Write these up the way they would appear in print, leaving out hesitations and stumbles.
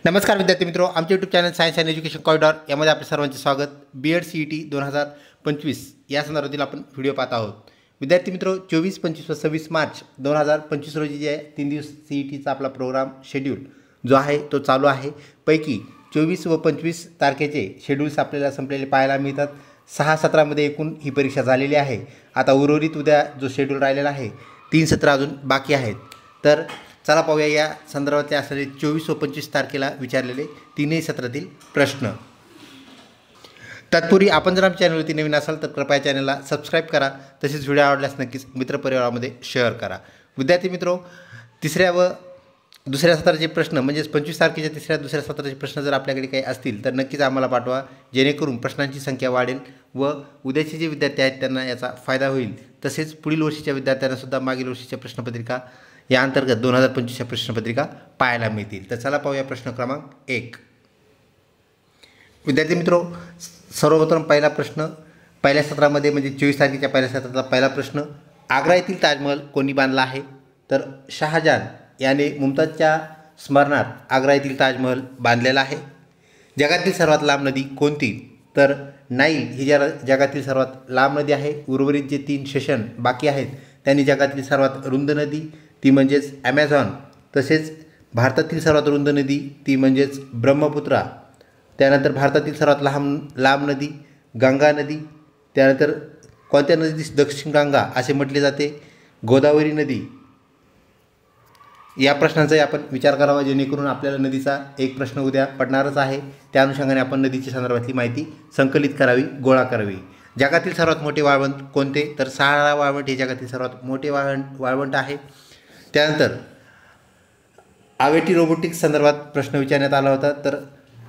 नमस्कार विद्यार्थी मित्रों, आमचे YouTube channel science and education corridor यामध्ये आपले सर्वांचे स्वागत। बीएड CET 2025 या संदर्भातील आपण व्हिडिओ पाहत आहोत। विद्यार्थी मित्रों, 24, 25 व 26 मार्च 2025 रोजी जे 3 दिवस CETचा आपला प्रोग्राम शेड्यूल जो आहे तो चालू आहे। पैकी 24 व 25 तारखेचे शेड्यूल्स आपल्याला संपलेले पाहायला मिळतात। 6 सत्रामध्ये एकूण ही परीक्षा झालेली आहे। आता उर्वरित उद्या जो शेड्यूल राहिलेला आहे 3 सत्र अजून बाकी आहेत। तर चला पाहूया या संदर्भातले असलेले 24 व 25 तारखेला विचारलेले तीनही सत्रातील प्रश्न। तत्पूर्वी आपण जर आमच्या चॅनलवरती नवीन असाल तर कृपया चॅनलला सबस्क्राईब करा, तसेच व्हिडिओ आवडल्यास नक्कीच मित्रपरिवारामध्ये शेअर करा। विद्यार्थी मित्रों, तिसऱ्या व दुसऱ्या सत्राचे प्रश्न म्हणजेच 25 तारखेच्या तिसऱ्या दुसऱ्या सत्राचे प्रश्न जर आपल्याकडे काही असतील तर नक्कीच आम्हाला पाठवा, जेणेकरून प्रश्नांची संख्या वाढेल व उद्याचे जे विद्यार्थी आहेत त्यांना याचा फायदा होईल। तसेच पुढील वर्षीच्या विद्यार्थ्यांना सुद्धा मागील वर्षीच्या प्रश्नपत्रिका या अंतर्गत 2025च्या प्रश्नपत्रिका पाहायला मिळतील। तर चला पाहूया प्रश्न क्रमांक 1। विद्यार्थी मित्रों, सर्वप्रथम पहिला प्रश्न पहिल्या सत्रामध्ये म्हणजे 24 तारखेच्या पहिल्या सत्राचा पहिला प्रश्न, आग्रा येथील ताजमहल कोणी बांधला आहे? तर शहाजहान याने मुमताजच्या स्मरणार्थ आग्रा येथील ताजमहल बांधलेला आहे। जगातील सर्वात लांब नदी कोणती? तर नाईल ही जगातील सर्वात लांब नदी आहे। उर्वरित जे 3 सेशन बाकी आहेत त्यांनी जगातील सर्वात रुंद नदी ती म्हणजेच ॲमेझॉन, तसेच भारतातील सर्वात रुंद नदी ती म्हणजेच ब्रह्मपुत्रा, त्यानंतर भारतातील सर्वात लांब नदी गंगा नदी, त्यानंतर कोणत्या नदीस दक्षिण गंगा असे म्हटले जाते? गोदावरी नदी। या प्रश्नांचा आपण विचार करावा, जेणेकरून आपल्याला नदीचा एक प्रश्न उद्या पडणारच आहे। त्या अनुषंगाने आपण नदीच्या संदर्भातली माहिती संकलित करावी, गोळा करावी। जगातील सर्वात मोठे वाळवंट कोणते? तर सहारा वाळवंट हे जगातील सर्वात मोठे वाळवंट आहे। त्यानंतर आवेटी रोबोटिक्स संदर्भात प्रश्न विचारण्यात आला होता। तर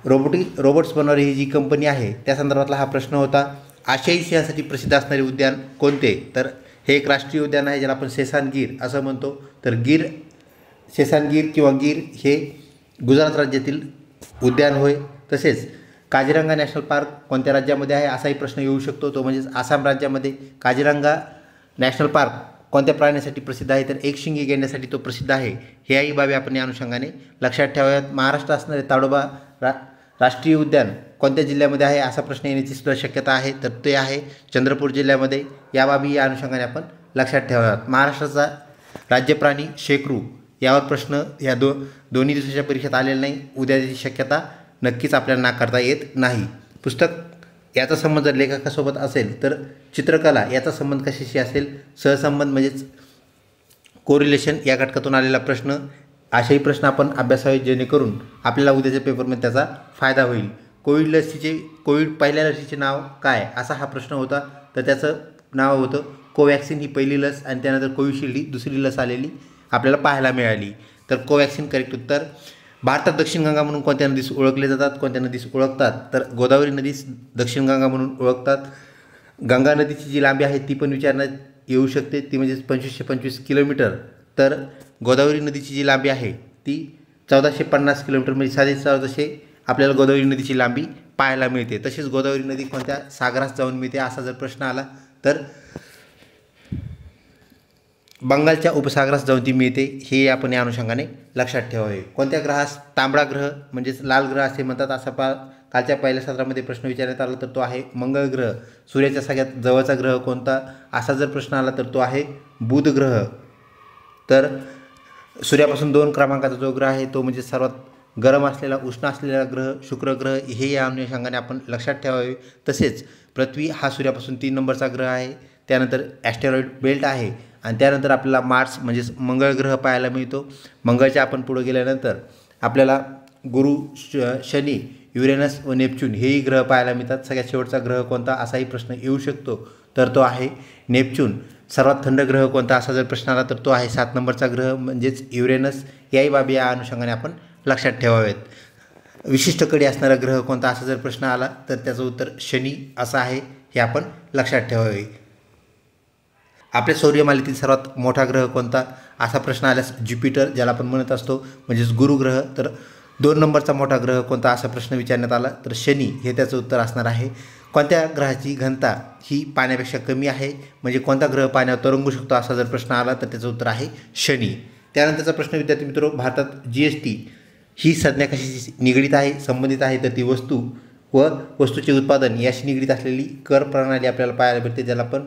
रोबोट्स बनवणारी ही जी कंपनी आहे त्या संदर्भातला हा प्रश्न होता। आशियाई सिंहासाठी प्रसिद्ध असणारे उद्यान कोणते? तर हे एक राष्ट्रीय उद्यान आहे ज्याला आपण सेसान गिर असं म्हणतो। तर सेसान गिर किंवा गिर हे गुजरात राज्यातील उद्यान होय। तसेच काझीरंगा नॅशनल पार्क कोणत्या राज्यामध्ये आहे असाही प्रश्न येऊ शकतो, तो म्हणजेच आसाम राज्यामध्ये। काझीरंगा नॅशनल पार्क कोणत्या प्राण्यासाठी प्रसिद्ध आहे? तर एकशिंगी गेंड्यासाठी तो प्रसिद्ध आहे। ह्याही बाबी आपण या अनुषंगाने लक्षात ठेवाव्यात। महाराष्ट्र असणारे ताडोबा राष्ट्रीय उद्यान कोणत्या जिल्ह्यामध्ये आहे असा प्रश्न येण्याची सुद्धा शक्यता आहे, तर ते आहे चंद्रपूर जिल्ह्यामध्ये। या बाबी या अनुषंगाने आपण लक्षात ठेवाव्यात। महाराष्ट्राचा राज्य प्राणी शेकरू यावर प्रश्न या दोन्ही दिवसाच्या परीक्षेत आलेला नाही, उद्याची शक्यता नक्कीच आपल्याला नाकारता येत नाही। पुस्तक याचा संबंध जर लेखकासोबत असेल तर चित्रकला याचा संबंध कशाशी असेल? सहसंबंध म्हणजेच कोरिलेशन या घटकातून आलेला प्रश्न। अशाही प्रश्न आपण अभ्यासावे, जेणेकरून आपल्याला उद्याच्या पेपरमध्ये त्याचा फायदा होईल। कोविड पहिल्या लसीचे नाव काय असा हा प्रश्न होता, तर त्याचं नाव होतं कोवॅक्सिन ही पहिली लस, आणि त्यानंतर कोविशिल्ड ही दुसरी लस आलेली आपल्याला पाहायला मिळाली। तर कोवॅक्सिन करेक्ट उत्तर। भारतात दक्षिण गंगा म्हणून कोणत्या नदीस ओळखले जातात? कोणत्या नदीस ओळखतात? तर गोदावरी नदीस दक्षिण गंगा म्हणून ओळखतात। गंगा नदीची जी लांबी आहे ती पण विचारण्यात येऊ शकते, ती म्हणजेच 2525 किलोमीटर। तर गोदावरी नदीची जी लांबी आहे ती 1450 किलोमीटर, म्हणजे 1450 आपल्याला गोदावरी नदीची लांबी पाहायला मिळते। तसेच गोदावरी नदी कोणत्या सागरास जाऊन मिळते असा जर प्रश्न आला तर बंगालच्या उपसागरास जाऊन ती मिळते, हे आपण या अनुषंगाने लक्षात ठेवावे। कोणत्या ग्रहास तांबडा ग्रह म्हणजेच लाल ग्रह असे म्हणतात असा कालच्या पहिल्या सत्रामध्ये प्रश्न विचारण्यात आला, तर तो आहे मंगळ ग्रह। सूर्याच्या सगळ्यात जवळचा ग्रह कोणता असा जर प्रश्न आला तर तो आहे बुध ग्रह। तर सूर्यापासून 2 क्रमांकाचा जो ग्रह आहे तो म्हणजे सर्वात गरम असलेला उष्ण असलेला ग्रह शुक्र ग्रह, हे या अनुषंगाने आपण लक्षात ठेवावे। तसेच पृथ्वी हा सूर्यापासून 3 नंबरचा ग्रह आहे। त्यानंतर ॲस्टेरॉइड बेल्ट आहे, आणि त्यानंतर आपल्याला मार्स म्हणजेच मंगळ ग्रह पाहायला मिळतो। मंगळच्या आपण पुढे गेल्यानंतर आपल्याला गुरु, शनी, युरेनस व नेपच्यून हेही ग्रह पाहायला मिळतात। सगळ्यात शेवटचा ग्रह कोणता असाही प्रश्न येऊ शकतो, तर तो आहे नेपच्यून। सर्वात थंड ग्रह कोणता असा जर प्रश्न आला तर तो आहे 7 नंबरचा ग्रह म्हणजेच युरेनस। याही बाबी या अनुषंगाने आपण लक्षात ठेवावेत। विशिष्ट कडे असणारा ग्रह कोणता असा जर प्रश्न आला तर त्याचं उत्तर शनी असं आहे, हे आपण लक्षात ठेवावे। आपल्या सौरमालेतील सर्वात मोठा ग्रह कोणता असा प्रश्न आल्यास ज्युपिटर ज्याला आपण म्हणत असतो म्हणजेच गुरु ग्रह। तर 2 नंबरचा मोठा ग्रह कोणता असा प्रश्न विचारण्यात आला तर शनी हे त्याचं उत्तर असणार आहे। कोणत्या ग्रहाची घनता ही पाण्यापेक्षा कमी आहे, म्हणजे कोणता ग्रह पाण्यावर तरंगू शकतो असा जर प्रश्न आला तर त्याचं उत्तर आहे शनी। त्यानंतरचा प्रश्न विद्यार्थी मित्रो, भारतात GST ही संज्ञा कशाशी निगडीत आहे, संबंधित आहे, तर ती वस्तू व वस्तूचे उत्पादन याशी निगडीत असलेली कर प्रणाली आपल्याला पाहायला भेटते, ज्याला आपण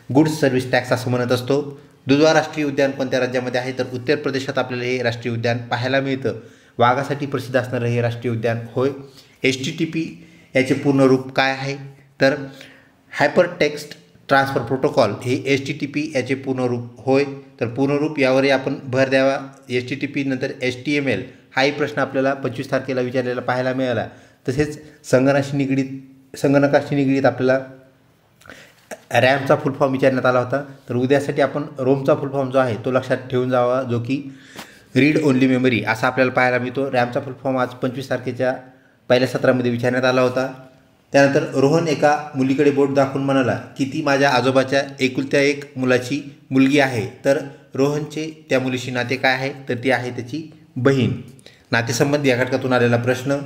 गुड्स सर्व्हिस टॅक्स असं म्हणत असतो. दुधवा राष्ट्रीय उद्यान कोणत्या राज्यामध्ये आहे, तर उत्तर प्रदेशात आपल्याला हे राष्ट्रीय उद्यान पाहायला मिळतं. वाघासाठी प्रसिद्ध असणारं हे राष्ट्रीय उद्यान होय. HTTP याचे पूर्ण रूप काय आहे, तर हायपर टेक्स्ट ट्रान्सफर प्रोटोकॉल हे HTTP याचे पूर्ण रूप होय. तर पूर्ण रूप यावरही आपण भर द्यावा. HTTP नंतर HTML हाही प्रश्न आपल्याला 25 तारखेला विचारलेला पाहायला मिळाला. तसेच संगणकाशी निगडीत आपल्याला रॅमचा फुल फॉर्म विचारण्यात आला होता. तर उद्यासाठी आपण रोमचा फुल फॉर्म जो आहे तो लक्षात ठेवून जावा, जो की रीड ओनली मेमरी असा आपल्याला पाहायला मिळतो. रॅमचा फुल फॉर्म आज 25 तारखेच्या पहिल्या सत्रामध्ये विचारण्यात आला होता. त्यानंतर रोहन एका मुलीकडे बोट दाखवून म्हणाला की ती माझ्या आजोबाच्या एकुलत्या एक मुलाची मुलगी आहे. तर रोहनचे त्या मुलीशी नाते काय आहे, तर ती आहे त्याची बहीण. नातेसंबंध या घटकातून आलेला प्रश्न.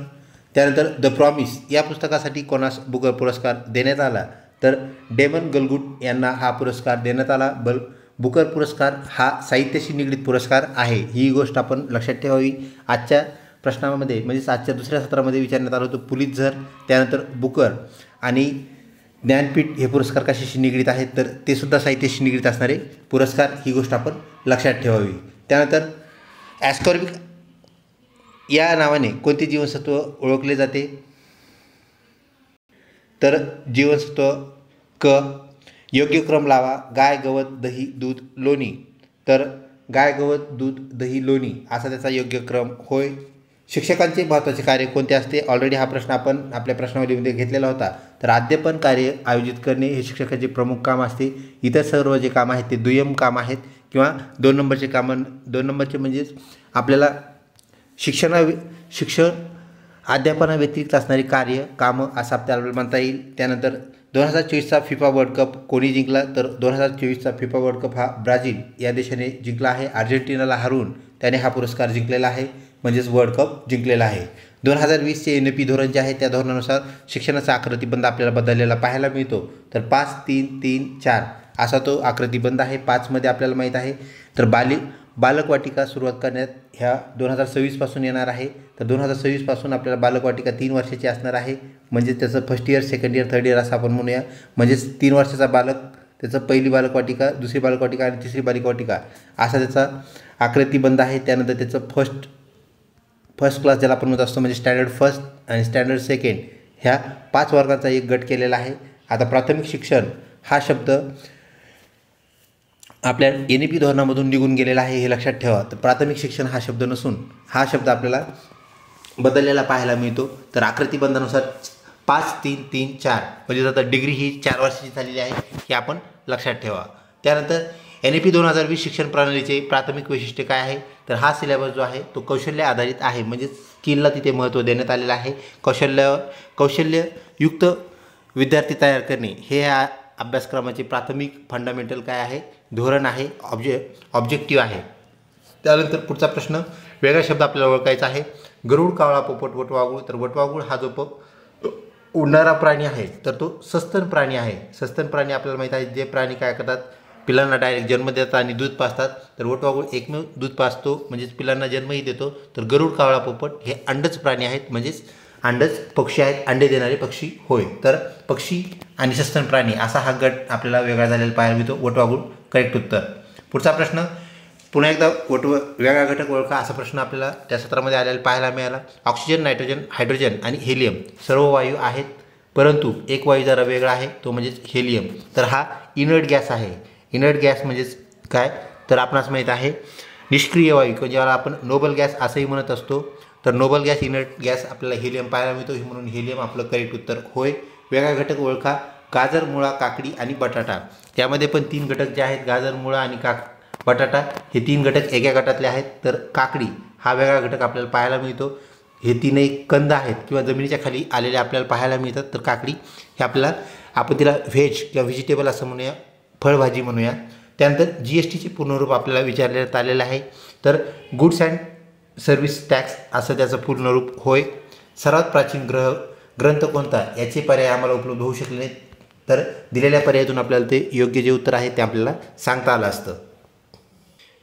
त्यानंतर द प्रॉमिस या पुस्तकासाठी कोणास बुकर पुरस्कार देण्यात आला, तर डेमन गलगुट यांना हा पुरस्कार देण्यात आला. बुकर पुरस्कार हा साहित्याशी निगडीत पुरस्कार आहे, ही गोष्ट आपण लक्षात ठेवावी. आजच्या प्रश्नामध्ये म्हणजेच आजच्या दुसऱ्या सत्रामध्ये विचारण्यात आलं होतं पुलित्झर, त्यानंतर बुकर आणि ज्ञानपीठ हे पुरस्कार कशाशी निगडीत आहेत, तर ते सुद्धा साहित्याशी निगडीत असणारे पुरस्कार, ही गोष्ट आपण लक्षात ठेवावी. त्यानंतर ॲस्कॉर्बिक या नावाने कोणते जीवनसत्व ओळखले जाते, तर जीवनसत्व क. योग्य क्रम लावा. गाय, गवत, दही, दूध, लोणी. तर गाय, गवत, दूध, दही, लोणी असा त्याचा योग्य क्रम होय. शिक्षकांचे महत्त्वाचे कार्य कोणते असते, ऑलरेडी हा प्रश्न आपण आपल्या प्रश्नावलीमध्ये घेतलेला होता. तर अध्यापन कार्य आयोजित करणे हे शिक्षकाचे प्रमुख काम असते. इतर सर्व जे काम आहेत ते दुय्यम काम आहेत किंवा 2 नंबरचे कामं. 2 नंबरचे म्हणजेच आपल्याला शिक्षण अध्यापनाव्यतिरिक्त असणारी कार्य कामं असं आपल्याला म्हणता येईल. त्यानंतर 2024चा फिफा वर्ल्ड कप कोणी जिंकला, तर 2024चा फिफा वर्ल्ड कप हा ब्राझील या देशाने जिंकला आहे. अर्जेंटिनाला हरवून त्याने हा पुरस्कार जिंकलेला आहे, म्हणजेच वर्ल्ड कप जिंकलेला आहे. 2020चे NP धोरण जे आहे त्या धोरणानुसार शिक्षणाचा आकृतिबंध आपल्याला बदललेला पाहायला मिळतो. तर 5-3-3-4 असा तो आकृतिबंध आहे. 5मध्ये आपल्याला माहीत आहे तर बालकवाटिका सुरुवात करण्यात ह्या 2026पासून येणार आहे. तर 2026पासून आपल्याला बालकवाटिका 3 वर्षाची असणार आहे, म्हणजे त्याचं first year, second year, third year असं आपण म्हणूया. म्हणजेच 3 वर्षाचा बालक त्याचं पहिली बालकवाटिका, दुसरी बालकवाटिका आणि तिसरी बालकवाटिका असा त्याचा आकृतिबंध आहे. त्यानंतर त्याचं फर्स्ट क्लास ज्याला आपण म्हणत असतो म्हणजे स्टँडर्ड फर्स्ट आणि स्टँडर्ड सेकंड ह्या 5 वर्गाचा एक गट केलेला आहे. आता प्राथमिक शिक्षण हा शब्द आपल्या NP धोरणामधून निघून गेलेला आहे, हे लक्षात ठेवा. तर प्राथमिक शिक्षण हा शब्द नसून हा शब्द आपल्याला बदललेला पाहायला मिळतो. तर आकृतिबंधानुसार 5-3-3-4 म्हणजे आता डिग्री ही 4 वर्षाची झालेली आहे, हे आपण लक्षात ठेवा. त्यानंतर NP 2020 शिक्षण प्रणालीचे प्राथमिक वैशिष्ट्य काय आहे, तर हा सिलेबस जो आहे तो कौशल्य आधारित आहे, म्हणजे स्किलला तिथे महत्त्व देण्यात आलेलं आहे. कौशल्ययुक्त विद्यार्थी तयार करणे हे या अभ्यासक्रमाचे प्राथमिक फंडामेंटल काय आहे, धोरण आहे, ऑब्जेक्टिव्ह आहे. त्यानंतर पुढचा प्रश्न, वेगळा शब्द आपल्याला ओळखायचा आहे. गरुड, कावळा, पोपट, वटवाघूळ. तर वटवाघूळ हा जो उडणारा प्राणी आहे तर तो सस्तन प्राणी आहे. सस्तन प्राणी आपल्याला माहीत आहे, जे प्राणी काय करतात, पिलांना डायरेक्ट जन्म देतात आणि दूध पाजतात. तर वटवाघूळ एकमेव दूध पाजतो, म्हणजेच पिलांना जन्मही देतो. तर गरुड, कावळा, पोपट हे अंडच प्राणी आहेत, म्हणजेच अंडच पक्षी आहेत, अंडे देणारे पक्षी होय. तर पक्षी आणि सस्तन प्राणी असा हा गट आपल्याला वेगळा झालेला पाहायला मिळतो. वटवाघूळ करेक्ट उत्तर. पुढचा प्रश्न, पुन्हा एकदा वेगळा घटक ओळखा असा प्रश्न आपल्याला त्या सत्रामध्ये आलेला पाहायला मिळाला. ऑक्सिजन, नायट्रोजन, हायड्रोजन आणि हेलियम सर्व वायू आहेत, परंतु एक वायू जरा वेगळा आहे, तो म्हणजेच हेलियम. तर हा इनर्ट गॅस आहे. इनर्ट गॅस म्हणजेच काय, तर आपणास माहीत आहे निष्क्रिय वायू किंवा ज्याला आपण नोबल गॅस असंही म्हणत असतो. तर नोबल गॅस, इनर्ट गॅस आपल्याला हेलियम पाहायला मिळतो, म्हणून हेलियम आपलं करेक्ट उत्तर होय. वेगळा घटक ओळखा. गाजर, मुळा, काकडी आणि बटाटा. त्यामध्ये पण 3 घटक जे आहेत, गाजर, मुळा आणि बटाटा हे 3 घटक एका गटातले आहेत. तर काकडी हा वेगळा घटक आपल्याला पाहायला मिळतो. हे 3 कंद आहेत किंवा जमिनीच्या खाली आलेले आपल्याला पाहायला मिळतात. तर काकडी हे आपल्याला, आपण तिला व्हेज किंवा व्हेजिटेबल असं म्हणूया, फळभाजी म्हणूया. त्यानंतर GSTचे पूर्णरूप आपल्याला विचारण्यात आलेलं आहे. तर गुड्स अँड सर्व्हिस टॅक्स असं त्याचं पूर्णरूप होय. सर्वात प्राचीन ग्रंथ कोणता, याचे पर्याय आम्हाला उपलब्ध होऊ शकले नाहीत. तर दिलेल्या पर्यायातून आपल्याला ते योग्य जे उत्तर आहे ते आपल्याला सांगता आलं असतं.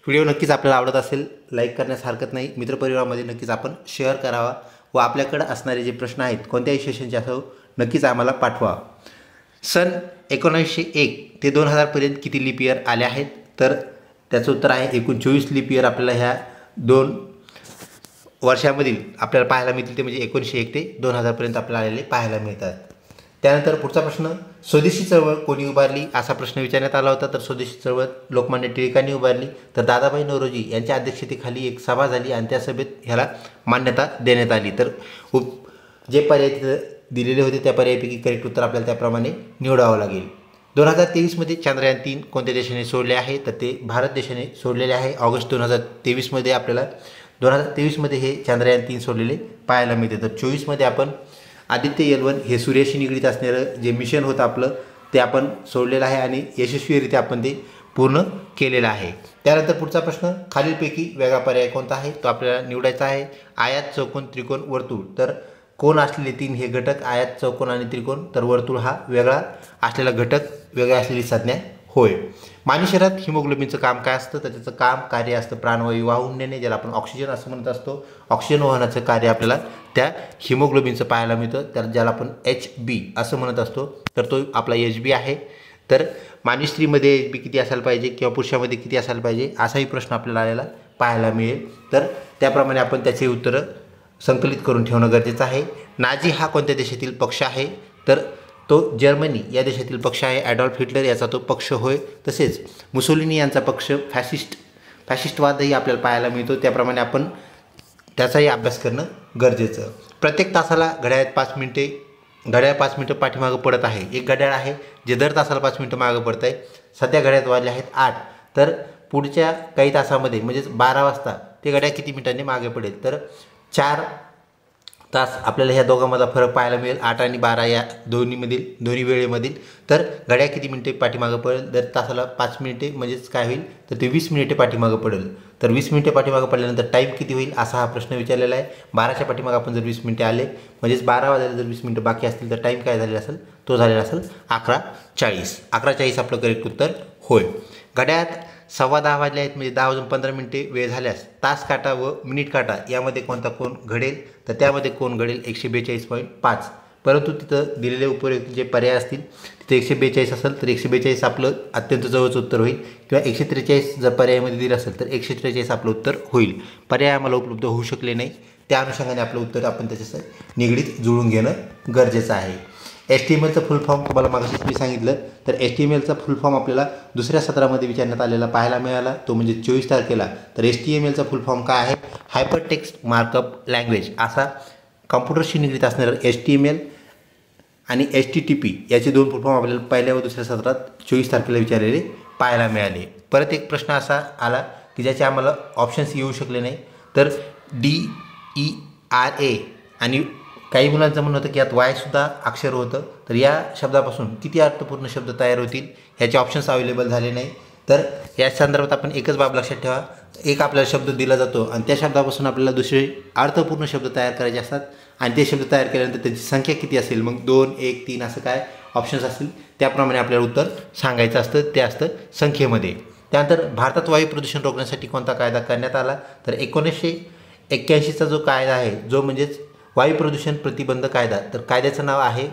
व्हिडिओ नक्कीच आपल्याला आवडत असेल लाईक करण्यास हरकत नाही. मित्रपरिवारामध्ये नक्कीच आपण शेअर करावा व आपल्याकडे असणारे जे प्रश्न आहेत कोणत्याही सेशनचे असो नक्कीच आम्हाला पाठवा. सन 1901 ते 2000पर्यंत किती लीप इयर आले आहेत? तर त्याचं उत्तर आहे एकूण 24 लीप इयर आपल्याला ह्या 2 वर्षामधील आपल्याला पाहायला मिळतील. ते म्हणजे 1901 ते 2000पर्यंत आपल्याला आलेले पाहायला मिळतात. त्यानंतर पुढचा प्रश्न, स्वदेशी चळवळ कोणी उभारली असा प्रश्न विचारण्यात आला होता. तर स्वदेशी चळवळ लोकमान्य टिळकांनी उभारली. तर दादाभाई नौरोजी यांच्या अध्यक्षतेखाली एक सभा झाली आणि त्या सभेत ह्याला मान्यता देण्यात आली. तर जे पर्याय तिथं दिलेले होते त्या पर्यायापैकी करेक्ट उत्तर आपल्याला त्याप्रमाणे निवडावं लागेल. 2023मध्ये चांद्रयान 3 कोणत्या देशाने सोडले आहे? तर ते भारत देशाने सोडलेले आहे. ऑगस्ट 2023मध्ये आपल्याला 2023मध्ये हे चांद्रयान 3 सोडलेले पाहायला मिळते. तर 24मध्ये आपण आदित्य L1 हे सूर्याशी निगडीत असणारं जे मिशन होतं आपलं ते आपण सोडलेलं आहे आणि यशस्वीरित्या आपण ते पूर्ण केलेलं आहे. त्यानंतर पुढचा प्रश्न, खालीलपैकी वेगळा पर्याय कोणता आहे? तो आपल्याला निवडायचा आहे. आयत, चौकोन, त्रिकोण, वर्तुळ. तर कोण असलेले 3 हे घटक आयत, चौकोन आणि त्रिकोण. तर वर्तुळ हा वेगळा असलेला घटक, वेगळा असलेली संज्ञा होय. मानवी शरीरात हिमोग्लोबिनचं काम काय असतं? तर त्याचं काम कार्य असतं प्राणवायू वाहून नेणे, ज्याला आपण ऑक्सिजन असं म्हणत असतो. ऑक्सिजन वाहनाचं कार्य आपल्याला त्या हिमोग्लोबिनचं पाहायला मिळतं, त्याला ज्याला आपण HB असं म्हणत असतो. तर तो आपला HB आहे. तर मानवी स्त्रीमध्ये HB किती असायला पाहिजे किंवा पुरुषामध्ये किती असायला पाहिजे असाही प्रश्न आपल्याला आलेला पाहायला मिळेल. तर त्याप्रमाणे आपण त्याचे उत्तरं संकलित करून ठेवणं गरजेचं आहे. नाझी हा कोणत्या देशातील पक्ष आहे? तर तो जर्मनी या देशातील पक्ष आहे. ॲडॉल्फ हिटलर याचा तो पक्ष होय. तसेच मुसोलिनी यांचा पक्ष फॅशिस्टवादही आपल्याला पाहायला मिळतो. त्याप्रमाणे आपण त्याचाही अभ्यास करणं गरजेचं. प्रत्येक तासाला घड्याळात 5 मिनिटं पाठीमागं पडत आहे. एक घड्याळ आहे जे दर तासाला 5 मिनिटं मागं पडत आहे. सध्या घड्याळात वाजले आहेत 8. तर पुढच्या काही तासामध्ये म्हणजेच 12 वाजता ते घड्याळ किती मिनिटांनी मागे पडेल? तर 4 तास आपल्याला ह्या दोघांमधला फरक पाहायला मिळेल. 8 आणि 12 या दोन्ही वेळेमधील. तर घड्याळ किती मिनिटे पाठीमागं पडेल? दर तासाला 5 मिनिटे म्हणजेच काय होईल? तर ते 20 मिनिटे पाठीमागं पडेल. तर 20 मिनिटे पाठीमागं पडल्यानंतर टाईम किती होईल असा हा प्रश्न विचारलेला आहे. 12च्या पाठीमागं आपण जर 20 मिनिटे आले म्हणजेच 12 वाजायला जर 20 मिनिटं बाकी असतील तर टाईम काय झालेला असेल? तो झालेला असेल 11:40. 11:40 आपलं करेक्ट उत्तर होय. घड्याळात 10:15 वाजले आहेत म्हणजे 10 वाजून 15 मिनिटे वेळ झाल्यास तास काटा व मिनिट काटा यामध्ये कोणता कोण घडेल? तर त्यामध्ये कोण घडेल? 142.5. परंतु तिथं दिलेले उपयुक्त जे पर्याय असतील तिथे 142 असेल तर 142 आपलं अत्यंत जवळचं उत्तर होईल किंवा 143 जर पर्यायामध्ये दिलं असेल तर 143 आपलं उत्तर होईल. पर्याय आम्हाला उपलब्ध होऊ शकले नाही, त्या अनुषंगाने आपलं उत्तर आपण त्याच्यासह निगडीत जुळून घेणं गरजेचं आहे. HTMLचं फुल फॉर्म तुम्हाला मागाशीच मी सांगितलं. तर HTMLचा फुल फॉर्म आपल्याला दुसऱ्या सत्रामध्ये विचारण्यात आलेला पाहायला मिळाला, तो म्हणजे 24 तारखेला. तर HTMLचा फुल फॉर्म काय आहे? Hyper text markup language. असा कॉम्प्युटरशी निगडीत असणारं HTML आणि HTTP याचे 2 फुल फॉर्म आपल्याला पहिल्या व दुसऱ्या सत्रात 24 तारखेला विचारलेले पाहायला मिळाले. परत एक प्रश्न असा आला की ज्याचे आम्हाला ऑप्शन्स येऊ शकले नाही. तर DERA आणि काही मुलांचं म्हणणं होतं की यात Y सुद्धा अक्षर होतं. तर या शब्दापासून किती अर्थपूर्ण शब्द तयार होतील ह्याचे ऑप्शन्स अवेलेबल झाले नाही. तर या संदर्भात आपण एकच बाब लक्षात ठेवा, एक आपल्याला शब्द दिला जातो आणि त्या शब्दापासून आपल्याला दुसरे अर्थपूर्ण शब्द तयार करायचे असतात आणि ते शब्द तयार केल्यानंतर त्याची संख्या किती असेल, मग 2, 1, 3 असं काय ऑप्शन्स असतील त्याप्रमाणे आपल्याला उत्तर सांगायचं असतं, ते असतं संख्येमध्ये. त्यानंतर भारतात वायू प्रदूषण रोखण्यासाठी कोणता कायदा करण्यात आला? तर 1981चा जो कायदा आहे जो म्हणजेच वायू प्रदूषण प्रतिबंध कायदा. तर कायद्याचं नाव आहे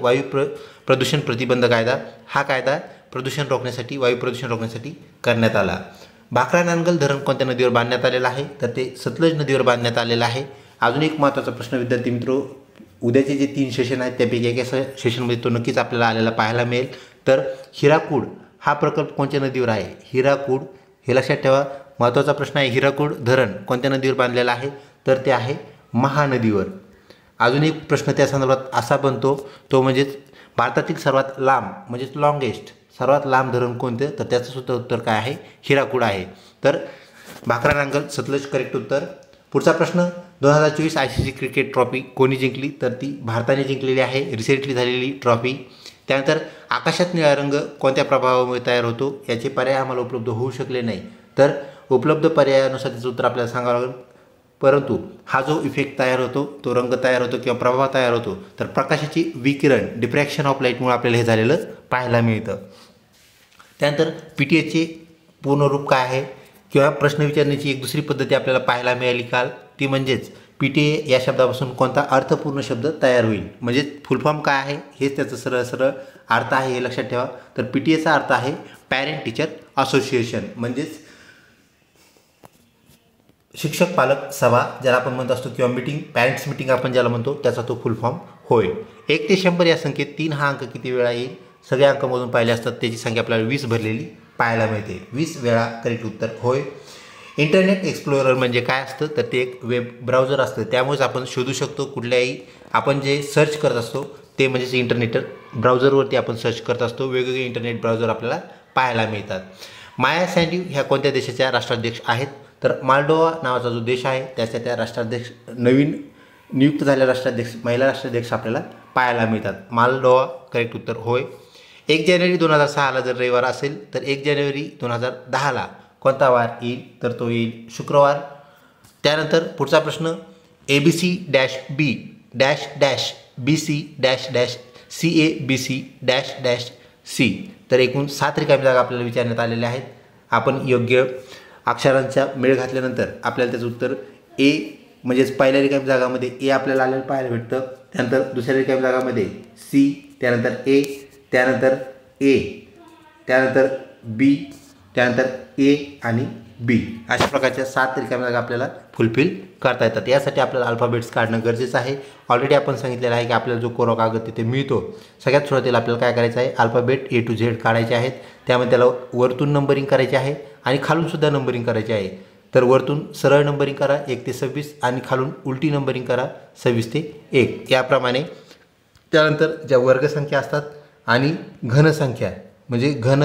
प्रदूषण प्रतिबंध कायदा. हा कायदा वायू प्रदूषण रोखण्यासाठी करण्यात आला. भाकरा नांगल धरण कोणत्या नदीवर बांधण्यात आलेलं आहे? तर ते सतलज नदीवर बांधण्यात आलेलं आहे. अजून एक महत्त्वाचा प्रश्न विद्यार्थी मित्र, उद्याचे जे 3 सेशन आहेत त्यापैकी एका सेशनमध्ये तो नक्कीच आपल्याला आलेला पाहायला मिळेल. तर हिराकूड हा प्रकल्प कोणत्या नदीवर आहे? हिराकूड हे लक्षात ठेवा, महत्त्वाचा प्रश्न आहे. हिराकूड धरण कोणत्या नदीवर बांधलेलं आहे? तर ते आहे महानदीवर. अजून एक प्रश्न त्या संदर्भात असा बनतो, तो म्हणजेच भारतातील सर्वात लांब म्हणजेच लॉंगेस्ट सर्वात लांब धरण कोणतं? तर त्याचं सुद्धा उत्तर काय आहे? हिराकूड आहे. तर भाकरा नांगल सतलज करेक्ट उत्तर. पुढचा प्रश्न, 2024 ICC क्रिकेट ट्रॉफी कोणी जिंकली? तर ती भारताने जिंकलेली आहे, रिसेंटली झालेली ट्रॉफी. त्यानंतर आकाशात निळा रंग कोणत्या प्रभावामुळे तयार होतो? याचे पर्याय आम्हाला उपलब्ध होऊ शकले नाही. तर उपलब्ध पर्यायानुसार त्याचं उत्तर आपल्याला सांगावं लागेल. परंतु हा जो इफेक्ट तयार होतो, तो रंग तयार होतो किंवा प्रभाव तयार होतो, तर प्रकाशाची विकिरण डिफ्रॅक्शन ऑफ लाईटमुळे आपल्याला हे झालेलं पाहायला मिळतं. त्यानंतर PTHचे पूर्ण रूप काय आहे? किंवा प्रश्न विचारण्याची एक दुसरी पद्धती आपल्याला पाहायला मिळाली काल, ती म्हणजेच PTA या शब्दापासून कोणता अर्थपूर्ण शब्द तयार होईल. म्हणजेच फुल फॉर्म काय आहे हेच त्याचं सरळ सरळ अर्थ आहे हे लक्षात ठेवा. तर PTAचा अर्थ आहे पॅरेंट टीचर असोसिएशन, म्हणजेच शिक्षक पालक सभा ज्याला आपण म्हणत असतो, किंवा मीटिंग, पॅरेंट्स मीटिंग आपण ज्याला म्हणतो, त्याचा तो फुल फॉर्म होय. 1 ते 100 या संख्येत 3 हा अंक किती वेळा येईल? सगळे अंक मोजून पाहिले असतात त्याची संख्या आपल्याला 20 भरलेली पाहायला मिळते. 20 वेळा करेक्ट उत्तर होय. इंटरनेट एक्सप्लोरर म्हणजे काय असतं? तर ते एक वेब ब्राउझर असतं, त्यामुळेच आपण शोधू शकतो कुठल्याही आपण जे सर्च करत असतो ते म्हणजेच इंटरनेट ब्राउझरवरती आपण सर्च करत असतो. वेगवेगळे इंटरनेट ब्राउझर आपल्याला पाहायला मिळतात. माया सँडी ह्या कोणत्या देशाच्या राष्ट्राध्यक्ष आहेत? तर माल्डोवा नावाचा जो देश आहे त्याच्या त्या राष्ट्राध्यक्ष, नवीन नियुक्त झालेल्या राष्ट्राध्यक्ष, महिला राष्ट्राध्यक्ष आपल्याला पाहायला मिळतात. माल्डोवा करेक्ट उत्तर होय. 1 जानेवारी 2006ला जर रविवार असेल तर 1 जानेवारी 2010ला कोणता वार येईल? तर तो येईल शुक्रवार. त्यानंतर पुढचा प्रश्न, ABC-B-BC-CABC-C. तर एकूण 7 रिकामी जागा आपल्याला विचारण्यात आलेल्या आहेत. आपण योग्य अक्षरांचा मेळ घातल्यानंतर आपल्याला त्याचं उत्तर ए, म्हणजेच पहिल्या रिकामी जागामध्ये ए आपल्याला आलेलं पाहायला भेटतं. त्यानंतर दुसऱ्या रिकामी जागामध्ये C, त्यानंतर ए, त्यानंतर ए, त्यानंतर बी, त्यानंतर ए आणि बी, अशा प्रकारच्या 7 रिकाम्या जागा आपल्याला फुलफिल करता येतात. यासाठी आपल्याला अल्फाबेट्स काढणं गरजेचं आहे. ऑलरेडी आपण सांगितलेलं आहे की आपल्याला जो कोरा कागद तिथे मिळतो, सगळ्यात सुरुवातीला आपल्याला काय करायचं आहे? अल्फाबेट A to Z काढायचे आहेत. त्यामध्ये त्याला वरतून नंबरिंग करायचे आहे आणि खालूनसुद्धा नंबरिंग करायचे आहे. तर वरतून सरळ नंबरिंग करा 1 ते 26 आणि खालून उलटी नंबरिंग करा 26 ते 1 याप्रमाणे. त्यानंतर ज्या वर्गसंख्या असतात आणि घनसंख्या म्हणजे घन,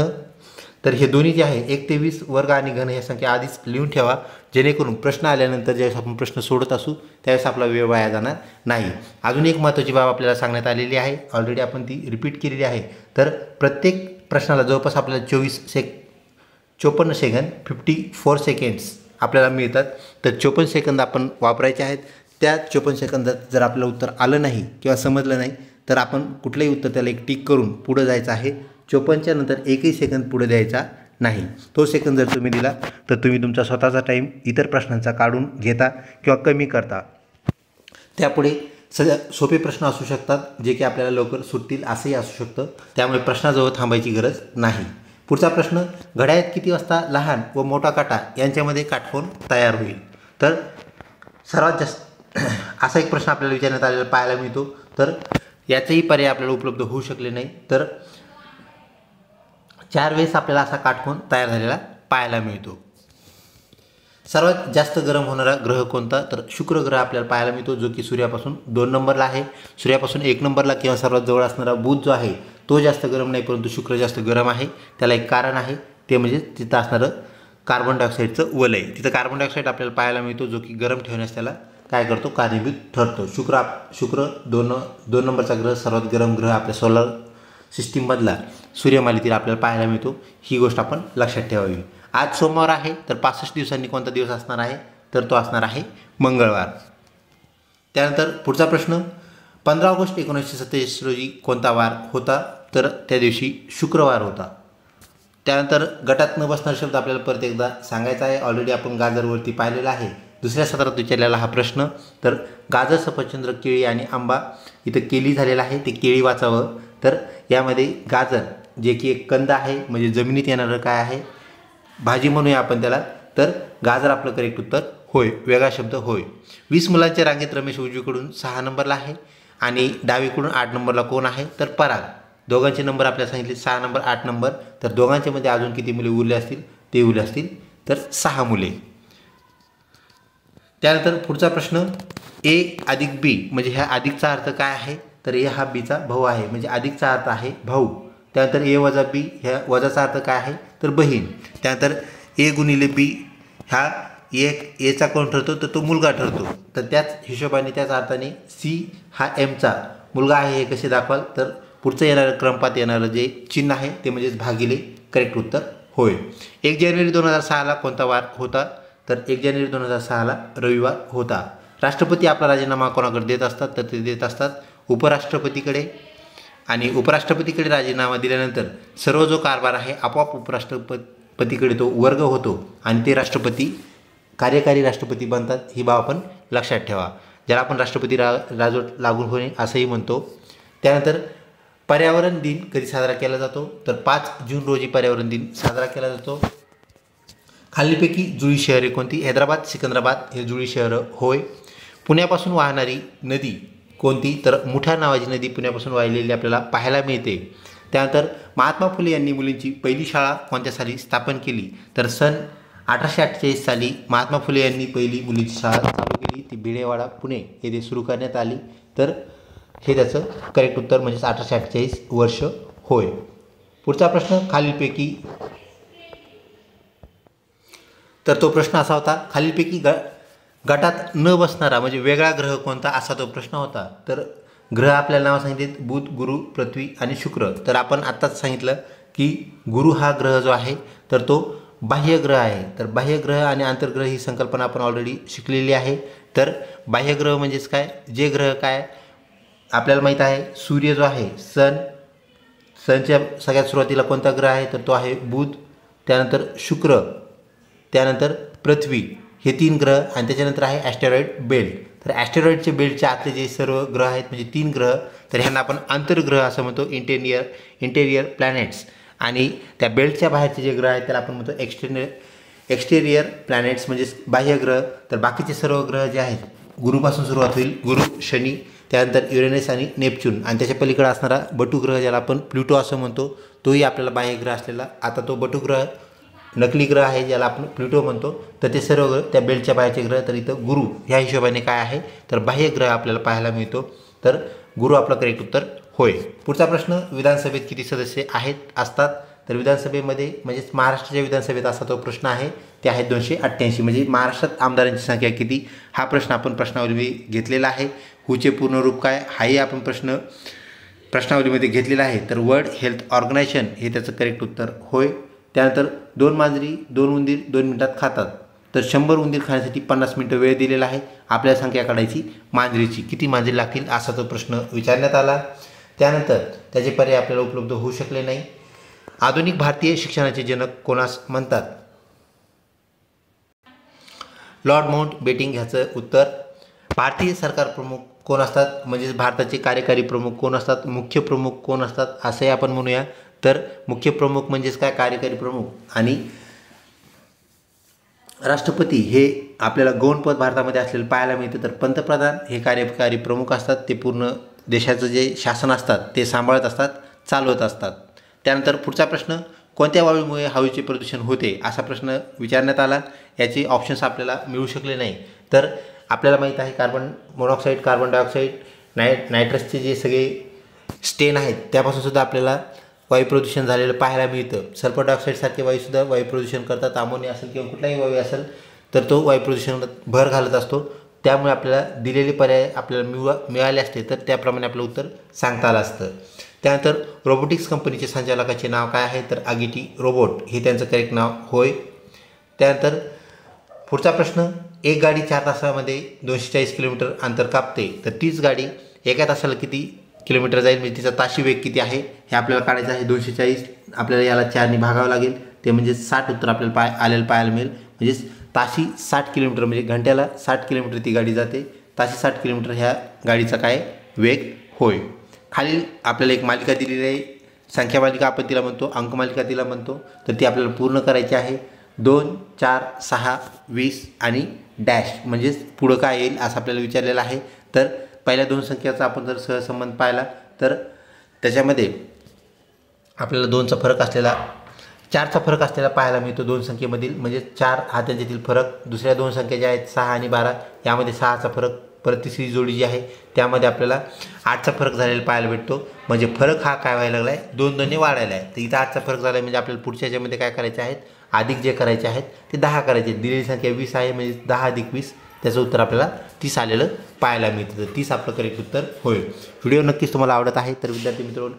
तर हे दोन्ही जे आहे 1 ते 20 वर्ग आणि घन ह्या संख्या आधीच लिहून ठेवा, जेणेकरून प्रश्न आल्यानंतर ज्यावेळेस आपण प्रश्न सोडत असू त्यावेळेस आपला वेळ वाया जाणार नाही. अजून एक महत्त्वाची बाब आपल्याला सांगण्यात आलेली आहे, ऑलरेडी आपण ती रिपीट केलेली आहे. तर प्रत्येक प्रश्नाला जवळपास आपल्याला 54 सेकंद 54 सेकंड्स आपल्याला मिळतात. तर 54 सेकंद आपण वापरायचे आहेत. त्या 54 सेकंदात जर आपलं उत्तर आलं नाही किंवा समजलं नाही तर आपण कुठलंही उत्तर त्याला एक टिक करून पुढं जायचं आहे. 54च्या नंतर एकही सेकंद पुढे द्यायचा नाही. तो सेकंद जर तुम्ही दिला तर तुम्ही तुमचा स्वतःचा टाईम इतर प्रश्नांचा काढून घेता किंवा कमी करता. त्यापुढे सोपे प्रश्न असू शकतात जे की आपल्याला लवकर सुटतील असंही असू शकतं, त्यामुळे प्रश्नाजवळ थांबायची गरज नाही. पुढचा प्रश्न, घड्याळात किती वाजता लहान व मोठा काटा यांच्यामध्ये काटकोन तयार होईल? तर सर्वात जास्त असा एक प्रश्न आपल्याला विचारण्यात आलेला पाहायला मिळतो. तर याचेही पर्याय आपल्याला उपलब्ध होऊ शकले नाही. तर 4 वेळेस आपल्याला असा काटकोन तयार झालेला पाहायला मिळतो. सर्वात जास्त गरम होणारा ग्रह कोणता? तर शुक्र ग्रह आपल्याला पाहायला मिळतो, जो की सूर्यापासून 2 नंबरला आहे. सूर्यापासून 1 नंबरला किंवा सर्वात जवळ असणारा बुध जो आहे तो जास्त गरम नाही, परंतु शुक्र जास्त गरम आहे. त्याला एक कारण आहे, ते म्हणजे तिथं असणारं कार्बन डायऑक्साईडचं वलय. तिथं कार्बन डायऑक्साईड आपल्याला पाहायला मिळतो, जो की गरम ठेवण्यास त्याला काय करतो? कारणीभूत ठरतो. शुक्र 2 नंबरचा ग्रह, सर्वात गरम ग्रह आपल्या सोलर सिस्टीममधला सूर्यमालेतील आपल्याला पाहायला मिळतो. ही गोष्ट आपण लक्षात ठेवावी. आज सोमवार आहे, तर 65 दिवसांनी कोणता दिवस असणार आहे? तर तो असणार आहे मंगळवार. त्यानंतर पुढचा प्रश्न, 15 ऑगस्ट 1947 रोजी कोणता वार होता? तर त्या दिवशी शुक्रवार होता. त्यानंतर गटात न बसणारा शब्द आपल्याला परत एकदा सांगायचा आहे. ऑलरेडी आपण गाजरवरती पाहिलेला आहे. दुसऱ्या सत्रात विचारलेला हा प्रश्न. तर गाजर, सफरचंद, केळी आणि आंबा, इथं केळी झालेला आहे, ते केळी वाचावं. तर यामध्ये गाजर जे की एक कंद आहे, म्हणजे जमिनीत येणारं काय आहे? भाजी म्हणूया आपण त्याला. तर गाजर आपलं करेक्ट उत्तर होय. वेगळा शब्द होय. 20 मुलांच्या रांगेत रमेश उजवीकडून 6 नंबरला आहे आणि डावीकडून 8 नंबरला कोण आहे? तर पराग. दोघांचे नंबर आपल्याला सांगितले 6 नंबर 8 नंबर. तर दोघांच्यामध्ये अजून किती मुले उरले असतील? ते उरले असतील तर 6 मुले. त्यानंतर पुढचा प्रश्न, A अधिक B म्हणजे ह्या अधिकचा अर्थ काय आहे? तर A हा Bचा भाऊ आहे, म्हणजे अधिकचा अर्थ आहे भाऊ. त्यानंतर A वजा B ह्या वजाचा अर्थ काय आहे? तर बहीण. त्यानंतर A गुणिले B ह्या Aचा कोण ठरतो? तर तो मुलगा ठरतो. तर त्याच हिशोबाने त्याच अर्थाने C हा Mचा मुलगा आहे. हे कसे दाखवाल? तर पुढचं येणारं क्रमपात येणारं जे चिन्ह आहे ते म्हणजेच भागिले करेक्ट उत्तर होय. 1 जानेवारी 2006ला कोणता वार होता? तर 1 जानेवारी 2006ला रविवार होता. राष्ट्रपती आपला राजीनामा कोणाकडे देत असतात? तर ते देत असतात उपराष्ट्रपतीकडे. आणि उपराष्ट्रपतीकडे राजीनामा दिल्यानंतर सर्व जो कारभार आहे आपोआप उपराष्ट्रपती राष्ट्रपतीकडे तो वर्ग होतो आणि ते राष्ट्रपती कार्यकारी राष्ट्रपती बनतात, ही बाब आपण लक्षात ठेवा, ज्याला आपण राष्ट्रपती राजवट लागू होणे असंही म्हणतो. त्यानंतर पर्यावरण दिन कधी साजरा केला जातो, तर 5 जून रोजी पर्यावरण दिन साजरा केला जातो. खालीलपैकी जुळी शहरे कोणती? हैदराबाद, सिकंदराबाद हे जुळी शहरं होय. पुण्यापासून वाहणारी नदी कोणती? तर मुठा नावाची नदी पुण्यापासून वाहिलेली आपल्याला पाहायला मिळते. त्यानंतर महात्मा फुले यांनी मुलींची पहिली शाळा कोणत्या साली स्थापन केली? तर सन 1848 साली महात्मा फुले यांनी पहिली मुलींची शाळा चालू केली. ती भिडेवाडा पुणे येथे सुरू करण्यात आली. तर हे त्याचं करेक्ट उत्तर म्हणजेच 1848 वर्ष होय. पुढचा प्रश्न खालीलपैकी, तर तो प्रश्न असा होता, खालीलपैकी गटात न बसणारा म्हणजे वेगळा ग्रह कोणता, असा तो प्रश्न होता. तर ग्रह आपल्याला नावं सांगितलेत बुध, गुरु, पृथ्वी आणि शुक्र. तर आपण आत्ताच सांगितलं की गुरु हा ग्रह जो आहे तर तो बाह्य ग्रह आहे. तर बाह्य ग्रह आणि आंतरग्रह ही संकल्पना आपण ऑलरेडी शिकलेली आहे. तर बाह्य ग्रह म्हणजेच काय, जे ग्रह काय आपल्याला माहीत आहे, सूर्य जो आहे, सनच्या सगळ्यात सुरुवातीला कोणता ग्रह आहे तर तो आहे बुध, त्यानंतर शुक्र, त्यानंतर पृथ्वी, हे 3 ग्रह आणि त्याच्यानंतर आहे ॲस्टेरॉइड बेल्ट. तर ॲस्टेरॉइडचे बेल्टच्या आतले जे सर्व ग्रह आहेत म्हणजे 3 ग्रह, तर ह्यांना आपण आंतरग्रह असं म्हणतो, इंटेरियर प्लॅनेट्स. आणि त्या बेल्टच्या बाहेरचे जे ग्रह आहेत त्याला आपण म्हणतो एक्सटेरियर प्लॅनेट्स म्हणजेच बाह्य ग्रह. तर बाकीचे सर्व ग्रह जे आहेत, गुरुपासून सुरुवात होईल, गुरु, शनी, त्यानंतर युरेनस आणि नेपच्यून, आणि त्याच्या पलीकडे असणारा बटू ग्रह ज्याला आपण प्लुटो असं म्हणतो, तोही आपल्याला बाह्य ग्रह असलेला. आता तो बटू ग्रह नकली ग्रह आहे ज्याला आपण प्लुटो म्हणतो. तर ते सर्व ग्रह त्या बेल्टच्या बाहेरचे ग्रह. तर इथं गुरु ह्या हिशोबाने काय आहे तर बाह्य ग्रह आपल्याला पाहायला मिळतो. तर गुरु आपलं करेक्ट उत्तर होय. पुढचा प्रश्न, विधानसभेत किती सदस्य असतात? तर विधानसभेमध्ये म्हणजेच महाराष्ट्राच्या विधानसभेत असा तो प्रश्न आहे, ते आहेत 288. म्हणजे महाराष्ट्रात आमदारांची संख्या किती, हा प्रश्न आपण प्रश्नावली घेतलेला आहे. हुचे पूर्ण रूप काय, हाही आपण प्रश्नावलीमध्ये घेतलेला आहे. तर वर्ल्ड हेल्थ ऑर्गनायझेशन हे त्याचं करेक्ट उत्तर होय. त्यानंतर 2 मांजरी 2 उंदीर 2 मिनिटात खातात. तर 100 उंदीर खाण्यासाठी 50 मिनिटं वेळ दिलेला आहे. आपल्याला संख्या काढायची मांजरीची, किती मांजरी लागतील असा तो प्रश्न विचारण्यात आला. त्यानंतर त्याचे पर्याय आपल्याला उपलब्ध होऊ शकले नाही. आधुनिक भारतीय शिक्षणाचे जनक कोणास म्हणतात? लॉर्ड माउंटबेटन ह्याचं उत्तर. भारतीय सरकार प्रमुख कोण असतात, म्हणजेच भारताचे कार्यकारी प्रमुख कोण असतात, मुख्य प्रमुख कोण असतात असंही आपण म्हणूया. तर मुख्य प्रमुख म्हणजेच काय, कार्यकारी प्रमुख. आणि राष्ट्रपती हे आपल्याला गौण पद भारतामध्ये असलेलं पाहायला मिळतं. तर पंतप्रधान हे कार्यकारी प्रमुख असतात, ते पूर्ण देशाचं जे शासन असतात ते सांभाळत असतात, चालवत असतात. त्यानंतर पुढचा प्रश्न, कोणत्या वायूमुळे हवेचे प्रदूषण होते असा प्रश्न विचारण्यात आला. याचे ऑप्शन्स आपल्याला मिळू शकले नाही. तर आपल्याला माहीत आहे कार्बन मोनॉक्साईड, कार्बन डायऑक्साईड, नायट्रसचे जे सगळे स्टेन आहेत त्यापासून सुद्धा आपल्याला वायू प्रदूषण झालेलं पाहायला मिळतं. सल्फर डायऑक्साईडसारखे वायूसुद्धा वायू प्रदूषण करतात. अमोनिया असेल किंवा कुठलाही वायू असेल तर तो वायू प्रदूषणात भर घालत असतो. त्यामुळे आपल्याला दिलेले पर्याय आपल्याला मिळाले असते तर त्याप्रमाणे आपलं उत्तर सांगता आलं असतं. त्यानंतर रोबोटिक्स कंपनीचे संचालकाचे नाव काय आहे तर आगिटी रोबोट हे त्यांचं करेक्ट नाव होय. त्यानंतर पुढचा प्रश्न, एक गाडी 4 तासामध्ये 240 किलोमीटर अंतर कापते, तर तीच गाडी एका तासाला किती किलोमीटर जाईल, म्हणजे तिचा ताशी वेग किती आहे हे आपल्याला काढायचं आहे. 240 आपल्याला याला 4ने भागावं लागेल, ते म्हणजे 60 उत्तर आपल्याला आलेलं पाहायला मिळेल. म्हणजेच ताशी 60 किलोमीटर, म्हणजे घंट्याला 60 किलोमीटर ती गाडी जाते. ताशी 60 किलोमीटर ह्या गाडीचा काय वेग होय. खालील आपल्याला एक मालिका दिलेली आहे, संख्या मालिका आपण तिला म्हणतो, अंक मालिका तिला म्हणतो. तर ती आपल्याला पूर्ण करायची आहे. 2, 4, 6, 20 आणि डॅश, म्हणजेच पुढं काय येईल असं आपल्याला विचारलेलं आहे. तर पहिल्या 2 संख्याचा आपण जर सहसंबंध पाहिला तर त्याच्यामध्ये आपल्याला 2चा फरक असलेला, 4चा फरक असलेला पाहायला मिळतो 2 संख्येमधील. म्हणजे 4 हा त्यांच्यातील फरक. दुसऱ्या 2 संख्या ज्या आहेत 6 आणि 12 यामध्ये 6चा फरक. परत तिसरी जोडी जी आहे त्यामध्ये आपल्याला 8चा फरक झालेला पाहायला भेटतो. म्हणजे फरक हा काय व्हायला लागला आहे, 2 वाढायला आहे. तर इथं 8चा फरक झाला आहे. म्हणजे आपल्याला पुढच्या याच्यामध्ये काय करायचे आहेत, अधिक जे करायचे आहेत ते 10 करायचे आहेत. दिलेली संख्या 20 आहे, म्हणजे 10 अधिक 20 त्याचं उत्तर आपल्याला 30 आलेलं पाहायला मिळतं. तर 30 आपलं करेक्ट उत्तर होईल. व्हिडिओ नक्कीच तुम्हाला आवडत आहे तर विद्यार्थी मित्रांनो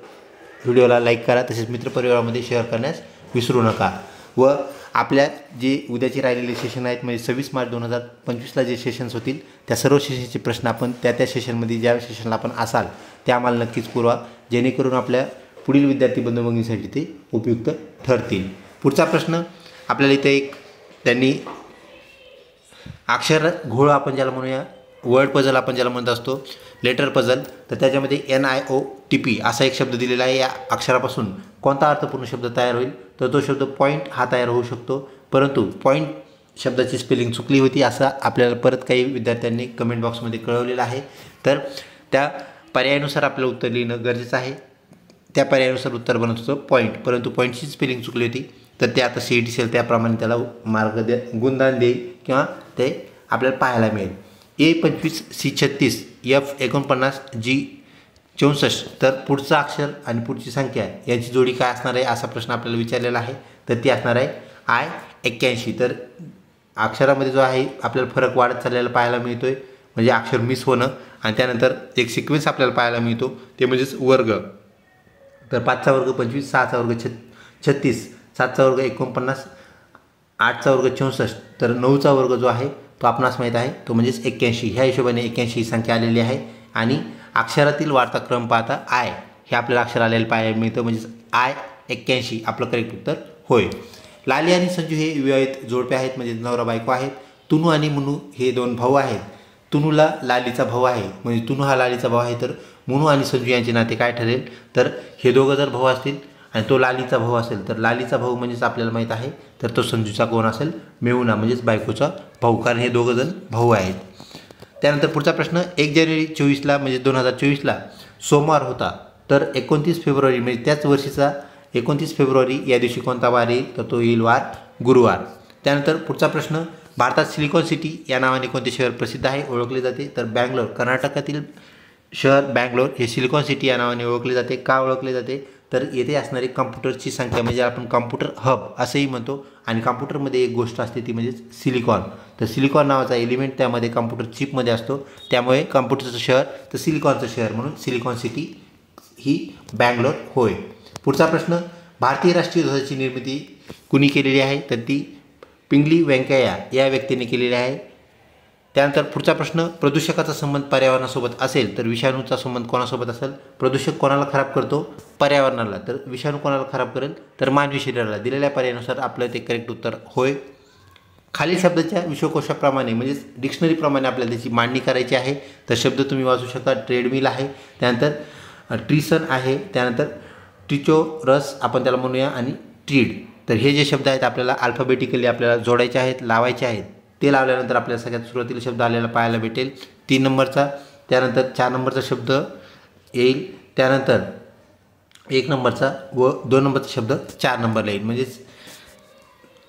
व्हिडिओला लाईक करा, तसेच मित्रपरिवारामध्ये शेअर करण्यास विसरू नका. व आपल्या जे उद्याचे राहिलेले सेशन आहेत, म्हणजे 26 मार्च 2025ला जे सेशन्स होतील त्या सर्व सेशनचे प्रश्न आपण त्या सेशनमध्ये ज्या सेशनला आपण असाल त्या आम्हाला नक्कीच पुरवा, जेणेकरून आपल्या पुढील विद्यार्थी बंधू भगिनींसाठी ते उपयुक्त ठरतील. पुढचा प्रश्न, आपल्याला इथे एक त्यांनी अक्षर घोळ आपण ज्याला म्हणूया, वर्ड पझल आपण ज्याला म्हणत असतो, लेटर पझल, तर त्याच्यामध्ये NIOTP असा एक शब्द दिलेला आहे. या अक्षरापासून कोणता अर्थपूर्ण शब्द तयार होईल, तर तो शब्द पॉईंट हा तयार होऊ शकतो. परंतु पॉईंट शब्दाची स्पेलिंग चुकली होती असं आपल्याला परत काही विद्यार्थ्यांनी कमेंट बॉक्समध्ये कळवलेलं आहे. तर त्या पर्यायानुसार आपल्याला उत्तर लिहिणं गरजेचं आहे. त्या पर्यायानुसार उत्तर बनत होतं पॉईंट, परंतु पॉईंटची स्पेलिंग चुकली होती. तर ते आता CET सेल त्याप्रमाणे त्याला मार्ग गुणदान देईल किंवा ते आपल्याला पाहायला मिळेल. A25 C36 F49 G64. तर पुढचं अक्षर आणि पुढची संख्या यांची जोडी काय असणार आहे असा प्रश्न आपल्याला विचारलेला आहे. तर ती असणार आहे I81. तर अक्षरामध्ये जो आहे आपल्याला फरक वाढत चाललेला पाहायला मिळतो आहे, म्हणजे अक्षर मिस होणं, आणि त्यानंतर एक सिक्वेन्स आपल्याला पाहायला मिळतो ते म्हणजेच वर्ग. तर 5चा वर्ग 25, 6चा वर्ग 36, 7चा वर्ग 49, 8चा वर्ग 64, तर 9चा वर्ग जो आहे तो आपणास माहीत आहे तो म्हणजेच 81. ह्या हिशोबाने 81 ही संख्या आलेली आहे. आणि अक्षरातील वाढता क्रम पाहता I हे आपल्याला अक्षर आलेलं पाहायला मिळतं, म्हणजेच I81 आपलं करेक्ट उत्तर होय. लाली आणि संजू हे विवाहित जोडपे आहेत, म्हणजे नवरा बायको आहेत. तुनू आणि मुनू हे 2 भाऊ आहेत. तुनूला लालीचा भाऊ आहे, म्हणजे तुनू हा लालीचा भाऊ आहे. तर मुनू आणि संजू यांचे नाते काय ठरेल, तर हे दोघं जर भाऊ असतील आणि तो लालीचा भाऊ असेल, तर लालीचा भाऊ म्हणजेच आपल्याला माहीत आहे तर तो संजूचा कोण असेल, मेहुणा, म्हणजेच बायकोचा भाऊ, कारण हे दोघं जण भाऊ आहेत. त्यानंतर पुढचा प्रश्न, 1 जानेवारी 24ला म्हणजे 2024ला सोमवार होता, तर 29 फेब्रुवारी म्हणजे त्याच वर्षीचा 29 फेब्रुवारी या दिवशी कोणता वार येईल, तर तो येईल वार गुरुवार. त्यानंतर पुढचा प्रश्न, भारतात सिलिकॉन सिटी या नावाने कोणते शहर प्रसिद्ध आहे, ओळखले जाते, तर बँगलोर. कर्नाटकातील शहर बँगलोर हे सिलिकॉन सिटी या नावाने ओळखले जाते. का ओळखले जाते, तर येथे असणारी कॉम्प्युटरची संख्या, म्हणजे आपण कॉम्प्युटर हब असंही म्हणतो, आणि कॉम्प्युटरमध्ये एक गोष्ट असते ती म्हणजेच सिलिकॉन. तर सिलिकॉन नावाचा एलिमेंट त्यामध्ये कॉम्प्युटर चिपमध्ये असतो, त्यामुळे कॉम्प्युटरचं शहर तर सिलिकॉनचं शहर म्हणून सिलिकॉन सिटी ही बँगलोर होय. पुढचा प्रश्न, भारतीय राष्ट्रीय ध्वजाची निर्मिती कुणी केलेली आहे, तर ती पिंगली व्यंकय्या या व्यक्तीने केलेली आहे. त्यानंतर पुढचा प्रश्न, प्रदूषकाचा संबंध पर्यावरणासोबत असेल तर विषाणूचा संबंध कोणासोबत असेल, प्रदूषक कोणाला खराब करतो, पर्यावरणाला, तर विषाणू कोणाला खराब करेल, तर मानवी शरीराला. दिलेल्या पर्यायानुसार आपलं ते करेक्ट उत्तर होय. खालील शब्दाच्या विश्वकोशाप्रमाणे म्हणजेच डिक्शनरीप्रमाणे आपल्याला त्याची मांडणी करायची आहे. तर शब्द तुम्ही वाचू शकता, ट्रेडमिल आहे, त्यानंतर ट्रिसन आहे, त्यानंतर ट्रिचोरस आपण त्याला म्हणूया, आणि ट्रीड. तर हे जे शब्द आहेत आपल्याला अल्फाबेटिकली आपल्याला जोडायचे आहेत, लावायचे आहेत. ते लावल्यानंतर आपल्याला सगळ्यात सुरुवातीला शब्द आलेला पाहायला भेटेल 3 नंबरचा, त्यानंतर 4 नंबरचा शब्द येईल, त्यानंतर 1 नंबरचा व 2 नंबरचा शब्द 4 नंबरला येईल. म्हणजेच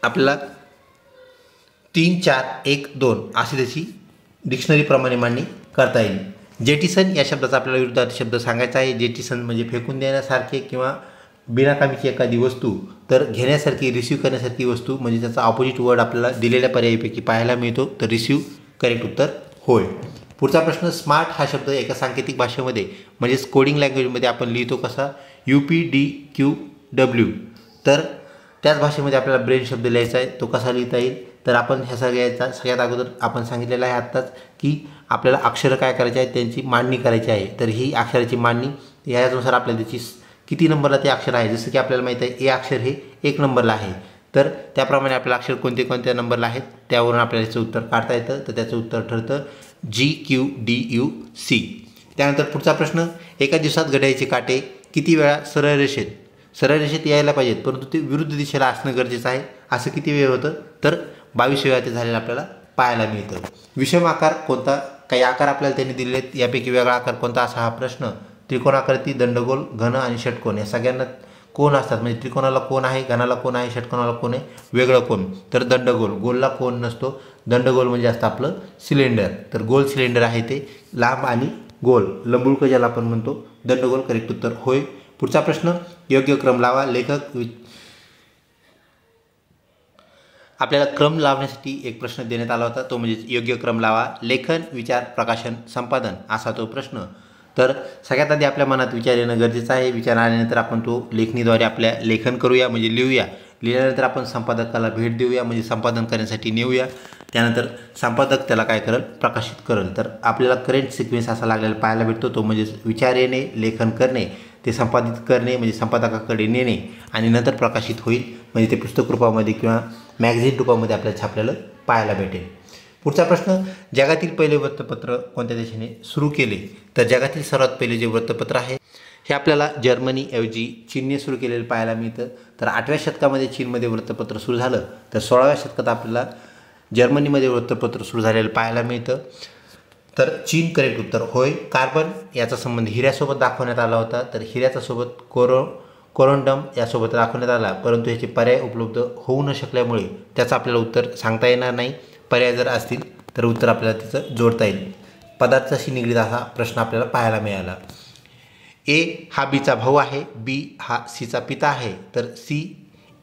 आपल्याला 3, 4, 1, 2 अशी त्याची डिक्शनरीप्रमाणे मांडणी करता येईल. जेटिसन या शब्दाचा आपल्याला विरुद्धार्थी शब्द सांगायचा आहे. जेटिसन म्हणजे फेकून देण्यासारखे किंवा बिनाकामीची एखादी वस्तू, तर घेण्यासारखी, रिसीव्ह करण्यासारखी वस्तू, म्हणजे त्याचा ऑपोजिट वर्ड आपल्याला दिलेल्या पर्यायीपैकी पाहायला मिळतो, तर रिसीव्ह करेक्ट उत्तर होय. पुढचा प्रश्न, स्मार्ट हा शब्द एका सांकेतिक भाषेमध्ये म्हणजेच कोडिंग लँग्वेजमध्ये आपण लिहितो कसा, UPDQW. तर त्याच भाषेमध्ये आपल्याला ब्रेन शब्द लिहायचा आहे, तो कसा लिहिता येईल, तर आपण ह्या सगळ्यात अगोदर आपण सांगितलेलं आहे आत्ताच की आपल्याला अक्षरं काय करायची आहेत त्यांची मांडणी करायची आहे. तर ही अक्षराची मांडणी यानुसार आपल्याला त्याची किती नंबरला ते अक्षर आहे, जसं की आपल्याला माहीत आहे ए अक्षर हे 1 नंबरला आहे, तर त्याप्रमाणे आपल्याला अक्षर कोणत्या नंबरला आहेत त्यावरून आपल्याला याचं उत्तर काढता येतं. तर त्याचं उत्तर ठरतं GQDUC. त्यानंतर पुढचा प्रश्न, एका दिवसात घड्याळाचे काटे किती वेळा सरळ रेषेत यायला पाहिजेत, परंतु ते विरुद्ध दिशेला असणं गरजेचं आहे. असं किती वेळ होतं, तर 22 वेळा ते झालेलं आपल्याला पाहायला मिळतं. विषम आकार कोणता, काही आकार आपल्याला त्यांनी दिलेले आहेत, यापैकी वेगळा आकार कोणता असा हा प्रश्न. त्रिकोणाकृती, दंडगोल, घन आणि षटकोन या सगळ्यांना कोण असतात, म्हणजे त्रिकोणाला कोण आहे, घनाला कोण आहे, षटकोनाला कोण आहे, वेगळं कोण, तर दंडगोल. गोलला कोण नसतो, दंडगोल म्हणजे असतं आपलं सिलेंडर, तर गोल सिलेंडर आहे ते लांब आणि गोल, लंबुळक ज्याला आपण म्हणतो, दंडगोल करेक्ट उत्तर होय. पुढचा प्रश्न, योग्य क्रम लावा. लेखक आपल्याला क्रम लावण्यासाठी एक प्रश्न देण्यात आला होता, तो म्हणजे योग्य क्रम लावा. लेखन, विचार, प्रकाशन, संपादन असा तो प्रश्न. तर सगळ्यात आधी आपल्या मनात विचार येणं गरजेचं आहे. विचार आल्यानंतर आपण तो लेखणीद्वारे आपल्या लेखन करूया, म्हणजे लिहूया. लिहिल्यानंतर आपण संपादकाला भेट देऊया, म्हणजे संपादन करण्यासाठी नेऊया. त्यानंतर संपादक त्याला काय करेल, प्रकाशित करेल. तर आपल्याला करेंट सिक्वेन्स असा लागलेला पाहायला भेटतो, तो म्हणजे विचार येणे, लेखन करणे, ते संपादित करणे म्हणजे संपादकाकडे नेणे, आणि नंतर प्रकाशित होईल, म्हणजे ते पुस्तक रूपामध्ये किंवा मॅगझिन रूपामध्ये आपल्याला छापलेलं पाहायला भेटेल. पुढचा प्रश्न, जगातील पहिले वृत्तपत्र कोणत्या देशाने सुरू केले? तर जगातील सर्वात पहिले जे वृत्तपत्र आहे हे आपल्याला जर्मनीऐवजी चीनने सुरू केलेलं पाहायला मिळतं. तर 8व्या शतकामध्ये चीनमध्ये वृत्तपत्र सुरू झालं, तर 16व्या शतकात आपल्याला जर्मनीमध्ये वृत्तपत्र सुरू झालेलं पाहायला मिळतं. तर चीन करेक्ट उत्तर होय. कार्बन याचा संबंध हिऱ्यासोबत दाखवण्यात आला होता, तर हिऱ्याचा सोबत कोरोंडम यासोबत दाखवण्यात आला, परंतु याचे पर्याय उपलब्ध होऊ न शकल्यामुळे त्याचं आपल्याला उत्तर सांगता येणार नाही. पर्याय जर असतील तर उत्तर आपल्याला त्याचं जोडता येईल. पदार्थाशी निगडीत असा प्रश्न आपल्याला पाहायला मिळाला. ए हा बीचा भाऊ आहे, बी हा सीचा पिता आहे, तर सी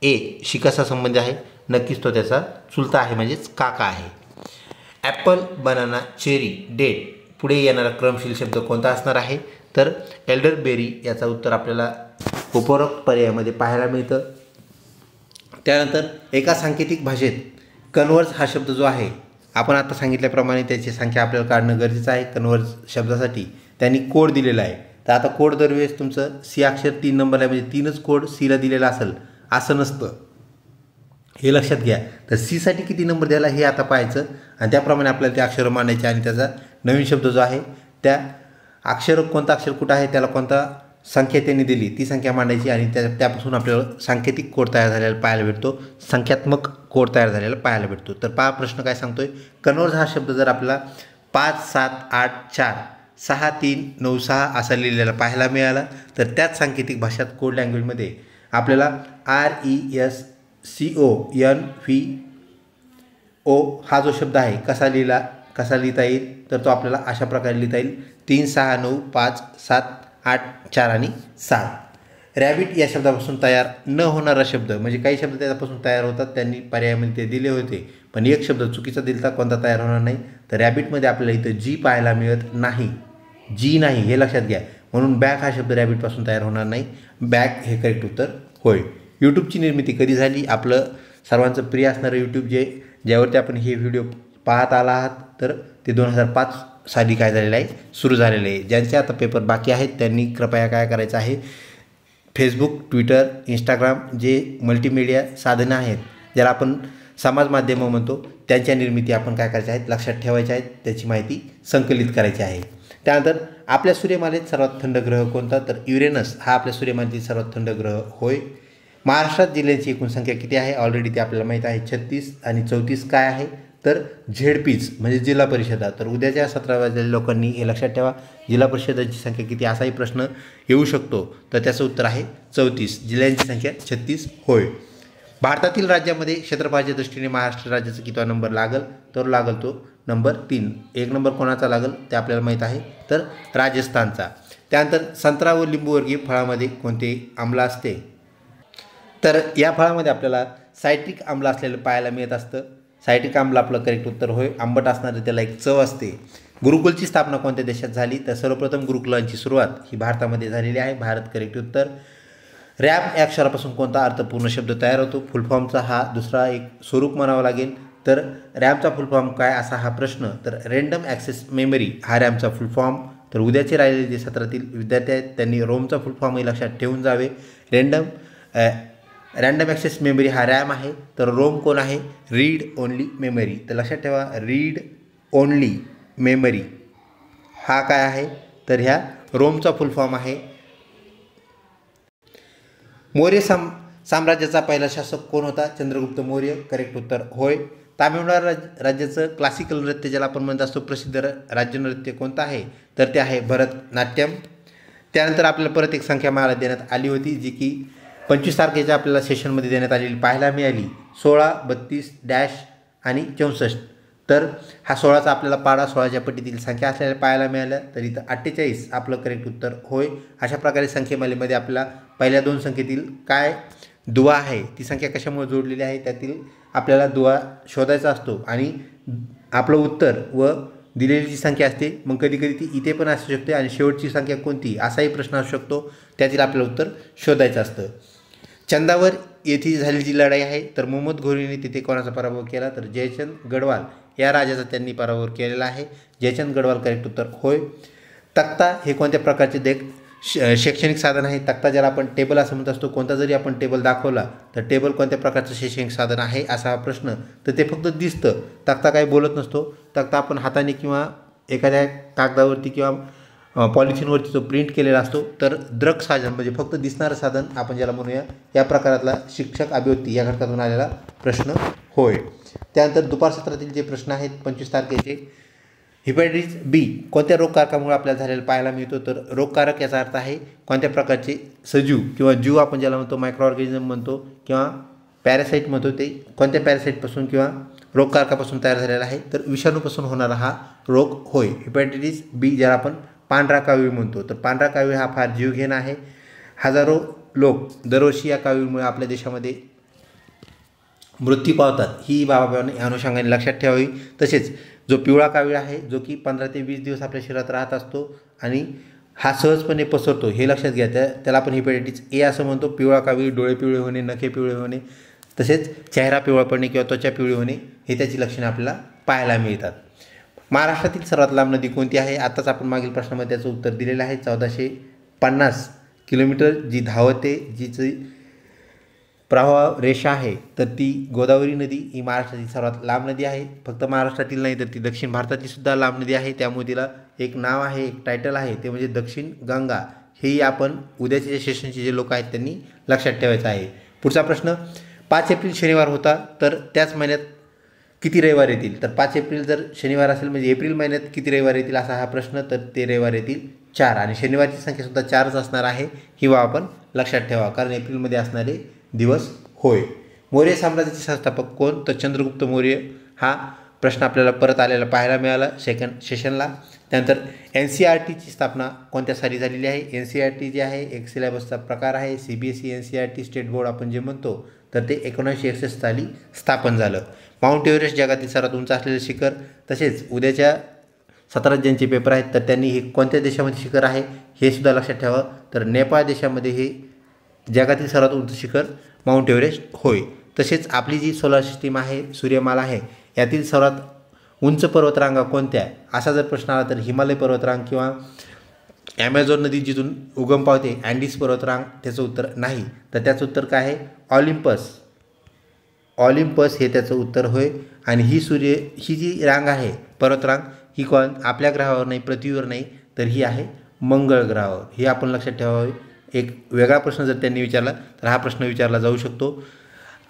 ए शी कसा संबंध आहे? नक्कीच तो त्याचा चुलता आहे, म्हणजेच काका आहे. ॲपल, बनाना, चेरी, डेट पुढे येणारा क्रमशील शब्द कोणता असणार आहे? तर एल्डरबेरी याचं उत्तर आपल्याला उपरोक्त पर्यायामध्ये पाहायला मिळतं. त्यानंतर एका सांकेतिक भाषेत कन्वर्ज हा शब्द जो आहे, आपण आता सांगितल्याप्रमाणे त्याची संख्या आपल्याला काढणं गरजेचं आहे. कन्वर्ज शब्दासाठी त्यांनी कोड दिलेला आहे. तर आता कोड दरवेळेस तुमचं सी अक्षर 3 नंबरला आहे, म्हणजे 3च कोड सीला दिलेला असेल असं नसतं, हे लक्षात घ्या. तर सीसाठी किती नंबर द्यायला हे आता पाहायचं आणि त्याप्रमाणे आपल्याला ते अक्षर मांडायचे आणि त्याचा नवीन शब्द जो आहे त्या कोणता अक्षर कुठं आहे, त्याला कोणता संख्या त्यांनी दिली ती संख्या मांडायची आणि त्यापासून आपल्याला सांकेतिक कोड तयार झालेला पाहायला भेटतो, संख्यात्मक कोड तयार झालेला पाहायला भेटतो. तर पहा प्रश्न काय सांगतोय. कन्वर्ज हा शब्द जर आपल्याला 5 7 8 4 6 3 9 6 असा लिहिलेला पाहायला मिळाला, तर त्याच सांकेतिक भाषात कोड लँग्वेजमध्ये आपल्याला RESCONVO हा जो शब्द आहे कसा लिहिता येईल? तर तो आपल्याला अशा प्रकारे लिहिता येईल 3 6 9 5 7 8 4 आणि 7. रॅबिट या शब्दापासून तयार न होणारा शब्द, म्हणजे काही शब्द त्याच्यापासून तयार होतात, त्यांनी पर्यायामध्ये ते दिले होते, पण एक शब्द चुकीचा दिलता, कोणता तयार होणार नाही. तर रॅबिटमध्ये आपल्याला इथं जी पाहायला मिळत नाही, जी नाही हे लक्षात घ्या, म्हणून बॅग हा शब्द रॅबिटपासून तयार होणार नाही. बॅग हे करेक्ट उत्तर होय. यूट्यूबची निर्मिती कधी झाली? आपलं सर्वांचं प्रिय असणारं यूट्यूब ज्यावरती आपण हे व्हिडिओ पाहत आला आहात, तर ते 2005 साली काय झालेलं आहे, सुरू झालेलं आहे. ज्यांचे आता पेपर बाकी आहेत त्यांनी कृपया काय करायचं आहे, फेसबुक, ट्विटर, इंस्टाग्राम जे मल्टीमीडिया साधनं आहेत, ज्याला आपण समाज माध्यमं म्हणतो, त्यांच्या निर्मिती आपण काय करायच्या आहेत, लक्षात ठेवायच्या आहेत, त्याची माहिती संकलित करायची आहे. त्यानंतर आपल्या सूर्यमालेत सर्वात थंड ग्रह कोणता? तर युरेनस हा आपल्या सूर्यमालेतील सर्वात थंड ग्रह होय. महाराष्ट्रात जिल्ह्यांची एकूण संख्या किती आहे? ऑलरेडी ते आपल्याला माहीत आहे, 36 आणि 34 काय आहे? तर झेडपीच म्हणजे जिल्हा परिषदा. तर उद्याच्या 17 वाजलेल्या लोकांनी हे लक्षात ठेवा, जिल्हा परिषदाची संख्या किती असाही प्रश्न येऊ शकतो, तर त्याचं उत्तर आहे 34. जिल्ह्यांची संख्या 36 होय. भारतातील राज्यामध्ये क्षेत्रफळाच्या दृष्टीने महाराष्ट्र राज्याचा कितवा नंबर लागल? तर लागल तो नंबर 3. 1 नंबर कोणाचा लागल ते आपल्याला माहीत आहे, तर राजस्थानचा. त्यानंतर संत्रा व लिंबूवर्गीय फळामध्ये कोणते आम्ल असते? तर या फळामध्ये आपल्याला सायट्रिक आम्ल असलेलं पाहायला मिळत असतं. सायट्रिक आम्ल आपलं करेक्ट उत्तर होय. आंबट असणारे त्याला एक चव असते. गुरुकुलची स्थापना कोणत्या देशात झाली? तर सर्वप्रथम गुरुकुलांची सुरुवात ही भारतामध्ये झालेली आहे. भारत करेक्ट उत्तर. रॅम या अक्षरापासून कोणता अर्थपूर्ण शब्द तयार होतो? फुलफॉर्मचा हा दुसरा एक स्वरूप म्हणावं लागेल. तर रॅमचा फुलफॉर्म काय असा हा प्रश्न, तर रँडम ॲक्सेस मेमरी हा रॅमचा फुलफॉर्म. तर उद्याचे राहिलेले जे सत्रातील विद्यार्थी आहेत त्यांनी रोमचा फुलफॉर्मही लक्षात ठेवून जावे. रँडम ॲक्सेस मेमरी हा रॅम आहे, तर रोम कोण आहे? Read only memory. तर लक्षात ठेवा, रीड ओनली मेमरी हा काय आहे? तर ह्या रोमचा फुलफॉर्म आहे. मौर्य साम्राज्याचा पहिला शासक कोण होता? चंद्रगुप्त मौर्य करेक्ट उत्तर होय. तामिळनाडू राज्याचं क्लासिकल नृत्य ज्याला आपण म्हणत असतो प्रसिद्ध राज्य नृत्य कोणतं आहे? तर ते आहे भरतनाट्यम. त्यानंतर आपल्याला परत एक संख्या मला देण्यात आली होती, जी की 25 तारखेच्या आपल्याला सेशनमध्ये देण्यात आलेली पाहायला मिळाली, 16, 32 डॅश आणि 64. तर हा 16चा आपल्याला पाडा 16च्या पटीतील संख्या असलेल्या पाहायला मिळाल्या, तर इथं 48 आपलं करेक्ट उत्तर होय. अशा प्रकारे संख्येमालेमध्ये आपल्याला पहिल्या 2 संख्येतील काय दुवा आहे ती संख्या कशामुळे जोडलेली आहे त्यातील आपल्याला दुवा शोधायचा असतो आणि आपलं उत्तर व दिलेली जी संख्या असते मग कधी कधी ती इथे पण असू शकते आणि शेवटची संख्या कोणती असाही प्रश्न असू शकतो, त्यातील आपलं उत्तर शोधायचं असतं. चंदावर येथे झालेली जी लढाई आहे तर मोहम्मद घोरीने तिथे कोणाचा पराभव केला? तर जयचंद गढवाल या राजाचा त्यांनी पराभव केलेला आहे. जयचंद गढवाल करेक्ट उत्तर होय. तख्ता हे कोणत्या प्रकारचे शैक्षणिक साधन आहे तक्ता, ज्याला आपण टेबल असं म्हणत असतो. कोणता जरी आपण टेबल दाखवला तर टेबल कोणत्या प्रकारचं शैक्षणिक साधन आहे असा हा प्रश्न, तर ते फक्त दिसतं, तक्ता काही बोलत नसतो. तक्ता आपण हाताने किंवा एखाद्या कागदावरती किंवा पॉलिथिनवरती जो प्रिंट केलेला असतो. तर दृक साधन म्हणजे फक्त दिसणारं साधन आपण ज्याला म्हणूया, या प्रकारातला शिक्षक अभिव्यक्ती या घटकातून आलेला प्रश्न होय. त्यानंतर दुपार सत्रातील जे प्रश्न आहेत 25 तारखेचे, हेपॅटायटिस बी कोणत्या रोगकारकामुळे आपल्याला झालेला पाहायला मिळतो. तर रोगकारक याचा अर्थ आहे कोणत्या प्रकारचे सजीव किंवा जीव आपण ज्याला म्हणतो, मायक्रो ऑर्गॅनिझम म्हणतो किंवा पॅरासाईट म्हणतो, ते कोणत्या पॅरासाईटपासून किंवा रोगकारकापासून तयार झालेला आहे. तर विषाणूपासून होणारा हा रोग होय, हेपॅटायटिस बी, ज्याला आपण पांढरा कावीळ म्हणतो. तर पांढरा कावीळ हा फार जीवघेणा आहे. हजारो लोक दरवर्षी या कावीळमुळे आपल्या देशामध्ये मृत्यू पावतात, ही बाब या अनुषंगाने लक्षात ठेवावी. तसेच जो पिवळा कावीळ आहे, जो की 15 ते 20 दिवस आपल्या शरीरात राहत असतो आणि हा सहजपणे पसरतो, हे लक्षात घ्या. त्याला आपण हेपॅटायटिस ए असं म्हणतो. पिवळा कावीळ, डोळे पिवळे होणे, नखे पिवळे होणे, तसेच चेहरा पिवळा पडणे किंवा त्वचा पिवळी होणे, हे त्याची लक्षणे आपल्याला पाहायला मिळतात. महाराष्ट्रातील सर्वात लांब नदी कोणती आहे. आत्ताच आपण मागील प्रश्नामध्ये त्याचं उत्तर दिलेलं आहे. 1450 किलोमीटर जी धावते, जिची प्रवाह रेषा आहे, तर ती गोदावरी नदी ही महाराष्ट्रातील सर्वात लांब नदी आहे. फक्त महाराष्ट्रातील नाही तर ती दक्षिण भारतातील सुद्धा लांब नदी आहे. त्यामुळे तिला एक नाव आहे, एक टायटल आहे, ते म्हणजे दक्षिण गंगा. हेही आपण उद्याचे जे सेशनचे जे लोक आहेत त्यांनी लक्षात ठेवायचं आहे. पुढचा प्रश्न, 5 एप्रिल शनिवार होता, तर त्याच महिन्यात किती रविवार येतील. तर 5 एप्रिल जर शनिवार असेल म्हणजे एप्रिल महिन्यात किती रविवार येतील असा हा प्रश्न. तर ते रविवार येतील 4 आणि शनिवारची संख्यासुद्धा 4च असणार आहे. ही बाब आपण लक्षात ठेवा, कारण एप्रिलमध्ये असणारे दिवस होय. मौर्य साम्राज्याचे संस्थापक कोण. तर चंद्रगुप्त मौर्य हा प्रश्न आपल्याला परत आलेला पाहायला मिळाला सेशनला. त्यानंतर NCERTची स्थापना कोणत्या साली झालेली आहे. NCERT जे आहे एक सिलेबसचा प्रकार आहे. CBSE NCERT स्टेट बोर्ड आपण जे म्हणतो, तर ते 1961 साली स्थापन झालं. माउंट एव्हरेस्ट जगातील सर्वात उंच असलेलं शिखर. तसेच उद्याच्या 17 ज्यांचे पेपर आहेत, तर त्यांनी हे कोणत्या देशामध्ये शिखर आहे हे सुद्धा लक्षात ठेवा. तर नेपाळ देशामध्ये हे जगातील सर्वात उंच शिखर माउंट एव्हरेस्ट होय. तसेच आपली जी सोलार सिस्टीम आहे, सूर्यमाला आहे, यातील सर्वात उंच पर्वतरांगा कोणत्या असा जर प्रश्न आला तर हिमालय पर्वतरांग किंवा ॲमेझॉन नदी जिथून उगम पावते अँडीज पर्वतरांग, त्याचं उत्तर नाही. तर त्याचं उत्तर काय आहे, ऑलिम्पस हे त्याचं उत्तर होय. आणि ही जी रांग आहे पर्वतरांग, ही आपल्या ग्रहावर नाही, पृथ्वीवर नाही, तर ही आहे मंगळ ग्रहावर. हे आपण लक्षात ठेवावे. एक वेगळा प्रश्न जर त्यांनी विचारला तर हा प्रश्न विचारला जाऊ शकतो.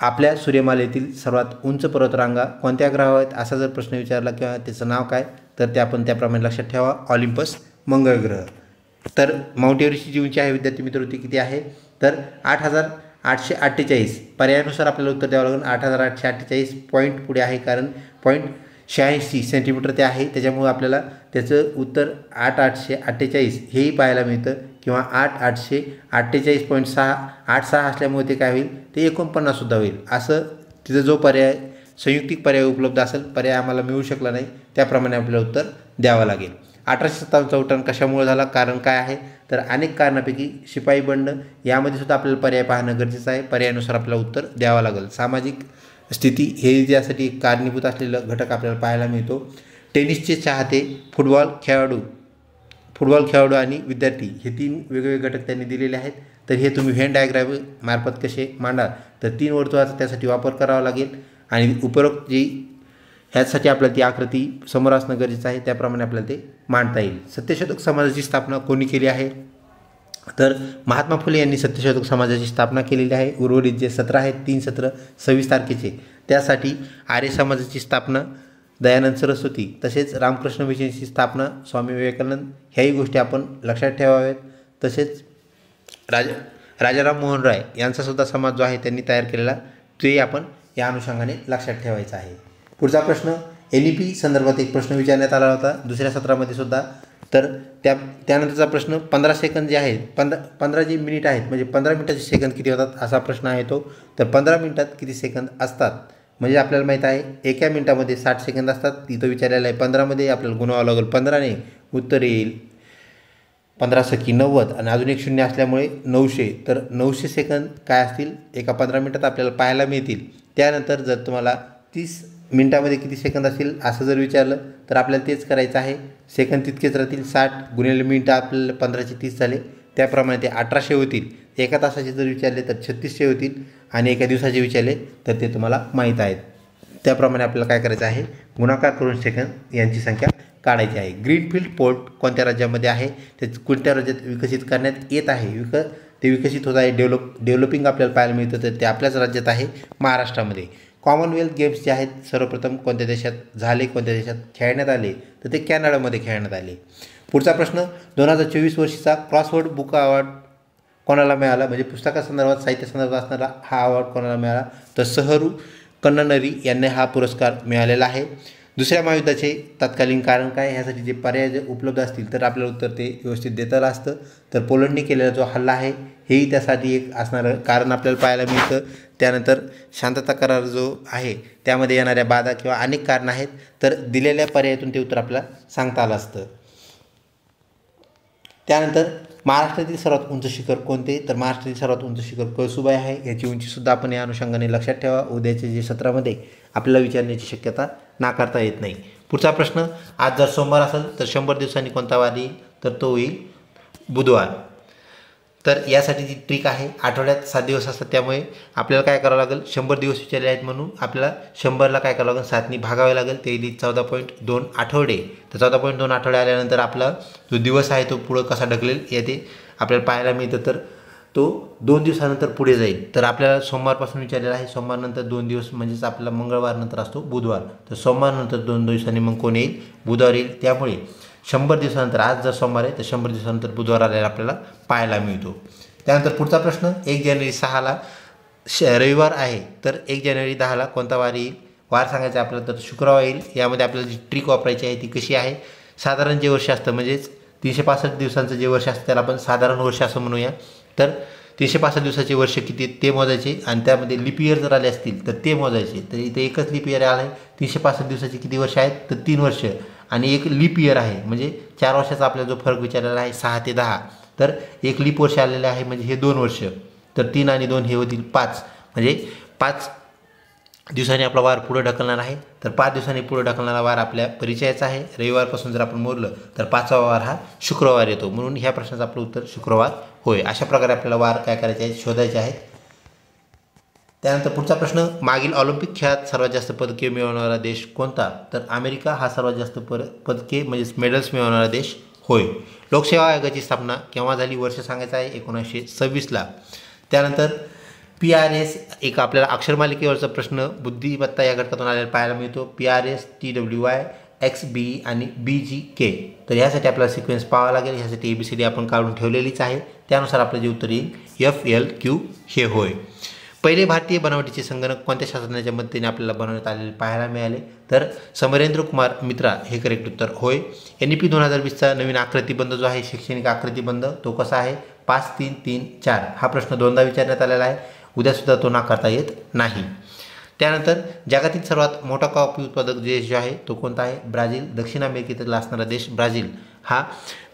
आपल्या सूर्यमालेतील सर्वात उंच पर्वतरांगा कोणत्या ग्रहावर आहेत असा जर प्रश्न विचारला किंवा त्याचं नाव काय, तर ते आपण त्याप्रमाणे लक्षात ठेवा, ऑलिम्पस मंगळ ग्रह. तर माउंट एव्हरेस्टची जी उंची आहे विद्यार्थी मित्र ती किती आहे. तर 8,848. पर्यायानुसार आपल्याला उत्तर द्यावं लागेल. 8,848 पॉईंट पुढे आहे, कारण पॉईंट 86 सेंटीमीटर ते आहे. त्याच्यामुळे आपल्याला त्याचं उत्तर 8,848 हेही पाहायला मिळतं किंवा 8,848.86 असल्यामुळे ते काय होईल, ते 49 सुद्धा होईल. असं तिथं जो पर्याय संयुक्तिक पर्याय उपलब्ध असेल, पर्याय आम्हाला मिळू शकला नाही, त्याप्रमाणे आपल्याला उत्तर द्यावं लागेल. 1857चा उठाण कशामुळे झाला, कारण काय आहे. तर अनेक कारणापैकी शिपाई बंड यामध्ये सुद्धा आपल्याला पर्याय पाहणं गरजेचं आहे. पर्यायानुसार आपल्याला उत्तर द्यावं लागेल. सामाजिक स्थिती हे यासाठी कारणीभूत असलेलं घटक आपल्याला पाहायला मिळतो. टेनिसचे चाहते, फुटबॉल खेळाडू आणि विद्यार्थी हे 3 वेगवेगळे घटक त्यांनी दिलेले आहेत. तर हे तुम्ही व्हेन डायग्राम मार्फत कसे मांडाल, तर 3 वर्तुळाचा त्यासाठी वापर करावा लागेल आणि उपरोक्त जी ह्यासाठी आपल्याला ती आकृती समोर असणं गरजेचं आहे, त्याप्रमाणे आपल्याला ते मांडता येईल. सत्यशोधक समाजाची स्थापना कोणी केली आहे. तर महात्मा फुले यांनी सत्यशोधक समाजाची स्थापना केलेली आहे. उर्वरित जे सत्र आहेत 3 सत्र 26 तारखेचे, त्यासाठी आर्य समाजाची स्थापना दयानंद सरस्वती, तसेच रामकृष्ण मिशनची स्थापना स्वामी विवेकानंद, ह्याही गोष्टी आपण लक्षात ठेवाव्यात. तसेच राजाराम मोहन राय यांचासुद्धा समाज जो आहे त्यांनी तयार केलेला, ते आपण या अनुषंगाने लक्षात ठेवायचा आहे. पुढचा प्रश्न, NEP संदर्भात एक प्रश्न विचारण्यात आला होता दुसऱ्या सत्रामध्ये सुद्धा. तर त्यानंतरचा प्रश्न 15 सेकंद जे आहेत, 15 जे मिनिट आहेत म्हणजे 15 मिनिटाचे सेकंद किती होतात असा प्रश्न आहे तो. तर 15 मिनिटात किती सेकंद असतात, म्हणजे आपल्याला माहीत आहे एका मिनिटामध्ये 60 सेकंद असतात. तिथं विचारलेलं आहे 15मध्ये आपल्याला गुणवावं लागेल. 15ने उत्तर येईल 15 सकी 90 आणि अजून एक शून्य असल्यामुळे 900. तर 900 सेकंद काय असतील एका 15 मिनिटात आपल्याला पाहायला मिळतील. त्यानंतर जर तुम्हाला 30 मिनिटामध्ये किती सेकंद असतील असं जर विचारलं तर आपल्याला तेच करायचं आहे. सेकंद तितकेच राहतील. 60 गुणिले मिनिटं आपल्याला 15चे 30 झाले त्याप्रमाणे ते 1800 होतील. एका तासाचे जर विचारले तर 3600 होतील आणि एका दिवसाचे विचारले तर ते तुम्हाला माहीत आहेत. त्याप्रमाणे आपल्याला काय करायचं आहे, गुणाकार करून सेकंद यांची संख्या काढायची आहे. ग्रीनफील्ड पोर्ट कोणत्या राज्यामध्ये आहे, ते कोणत्या राज्यात विकसित करण्यात येत आहे, ते विकसित होत आहे, डेव्हलपिंग आपल्याला पाहायला मिळतं, तर ते आपल्याच राज्यात आहे, महाराष्ट्रामध्ये. कॉमनवेल्थ गेम्स जे आहेत सर्वप्रथम कोणत्या देशात झाले, कोणत्या देशात खेळण्यात आले, तर ते कॅनडामध्ये खेळण्यात आले. पुढचा प्रश्न, 2024 वर्षीचा क्रॉसवर्ड बुक अवॉर्ड कोणाला मिळाला, म्हणजे पुस्तकासंदर्भात साहित्यासंदर्भात असणारा हा अवॉर्ड कोणाला मिळाला, तर सहरू कन्ननरी यांना हा पुरस्कार मिळालेला आहे. दुसऱ्या महायुद्धाचे तत्कालीन कारण काय, ह्यासाठी जे पर्याय जे उपलब्ध असतील तर आपल्याला उत्तर ते व्यवस्थित देता आलं असतं. तर पोलंडने केलेला जो हल्ला आहे हेही त्यासाठी एक असणारं कारण आपल्याला पाहायला मिळतं. त्यानंतर शांतता करार जो आहे त्यामध्ये येणाऱ्या बाधा किंवा अनेक कारणं आहेत, तर दिलेल्या पर्यायातून ते उत्तर आपल्याला सांगता आलं असतं. त्यानंतर महाराष्ट्रातील सर्वात उंच शिखर कोणते, तर महाराष्ट्रातील सर्वात उंच शिखर कळसुबाई आहे. याची उंचीसुद्धा आपण या अनुषंगाने लक्षात ठेवा. उद्याच्या जे सत्रामध्ये आपल्याला विचारण्याची शक्यता नाकारता येत नाही. पुढचा प्रश्न, आज जर सोमवार असेल तर 100 दिवसांनी कोणता वार येईल, तर तो येईल बुधवार. तर यासाठी जी ट्रिक आहे, आठवड्यात 7 दिवस असतात, त्यामुळे आपल्याला काय करावं लागेल, 100 दिवस विचारले आहेत म्हणून आपल्याला 100ला काय करावं लागेल, 7नी भागावे लागेल. ते येईल 14.2 आठवडे. तर 14.2 आठवडे आल्यानंतर आपला जो दिवस आहे तो पुढं कसा ढकलेल येते आपल्याला पाहायला मिळतं. तर तो 2 दिवसानंतर पुढे जाईल. तर आपल्याला सोमवारपासून विचारलेला आहे, सोमवारनंतर 2 दिवस म्हणजेच आपल्याला मंगळवारनंतर असतो बुधवार. तर सोमवारनंतर 2 दिवसांनी मग कोण येईल, बुधवार येईल. त्यामुळे 100 दिवसानंतर, आज जर सोमवार आहे तर 100 दिवसानंतर बुधवार आलेला आपल्याला पाहायला मिळतो. त्यानंतर पुढचा प्रश्न, 1 जानेवारी 6ला रविवार आहे, तर 1 जानेवारी 10ला कोणता वार येईल, वार सांगायचा आपल्याला, तर शुक्रवार येईल. यामध्ये आपल्याला जी ट्रिक वापरायची आहे ती कशी आहे, साधारण जे वर्ष असतं म्हणजेच 365 दिवसांचं जे वर्ष असतं त्याला आपण साधारण वर्ष असं म्हणूया. तर 365 दिवसाचे वर्ष किती ते मोजायचे आणि त्यामध्ये लिप इयर जर आले असतील तर ते मोजायचे. तर इथे एकच लिप इयर आलं आहे. 365 दिवसाचे किती वर्ष आहेत, तर 3 वर्ष आणि एक लीप इयर आहे, म्हणजे 4 वर्षाचा आपल्याला जो फरक विचारलेला आहे 6 ते 10, तर एक लीप वर्ष आलेले आहे म्हणजे हे 2 वर्ष. तर 3 आणि 2 हे होतील 5, म्हणजे 5 दिवसांनी आपला वार पुढे ढकलणार आहे. तर 5 दिवसांनी पुढे ढकलणारा वार आपल्या परिचयाचा आहे. रविवारपासून जर आपण मोजलं तर 5वा वार हा शुक्रवार येतो, म्हणून ह्या प्रश्नाचं आपलं उत्तर शुक्रवार होय. अशा प्रकारे आपल्याला वार काय करायचे आहेत, शोधायचे आहेत. त्यानंतर पुढचा प्रश्न, मागील ऑलिम्पिक खेळात सर्वात जास्त पदके मिळवणारा देश कोणता, तर अमेरिका हा सर्वात जास्त पदके म्हणजेच मेडल्स मिळवणारा देश होय. लोकसेवा आयोगाची स्थापना केव्हा झाली, वर्ष सांगायचं आहे 1926ला. त्यानंतर PRS, एक आपल्याला अक्षरमालिकेवरचा प्रश्न बुद्धिमत्ता या घटकातून आलेला पाहायला मिळतो. PRS, TWY, XB आणि BGK. तर ह्यासाठी आपल्याला सिक्वेन्स पाहावा लागेल. ह्यासाठी ABCD आपण काढून ठेवलेलीच आहे. त्यानुसार आपलं जे उत्तर येईल FLQ हे होय. पहिले भारतीय बनावटीचे संगणक कोणत्या शास्त्रज्ञाच्या मदतीने आपल्याला बनवण्यात आलेले पाहायला मिळाले, तर समरेंद्र कुमार मित्रा हे करेक्ट उत्तर होय. NEP 2020चा नवीन आकृतिबंध जो आहे, शैक्षणिक आकृतिबंध, तो कसा आहे, 5, 3, 3, 4. हा प्रश्न 2दा विचारण्यात आलेला आहे. उद्यासुद्धा तो नाकारता येत नाही. त्यानंतर जगातील सर्वात मोठा कॉफी उत्पादक देश जो आहे तो कोणता आहे, ब्राझील. दक्षिण अमेरिकेतील असणारा देश ब्राझील हा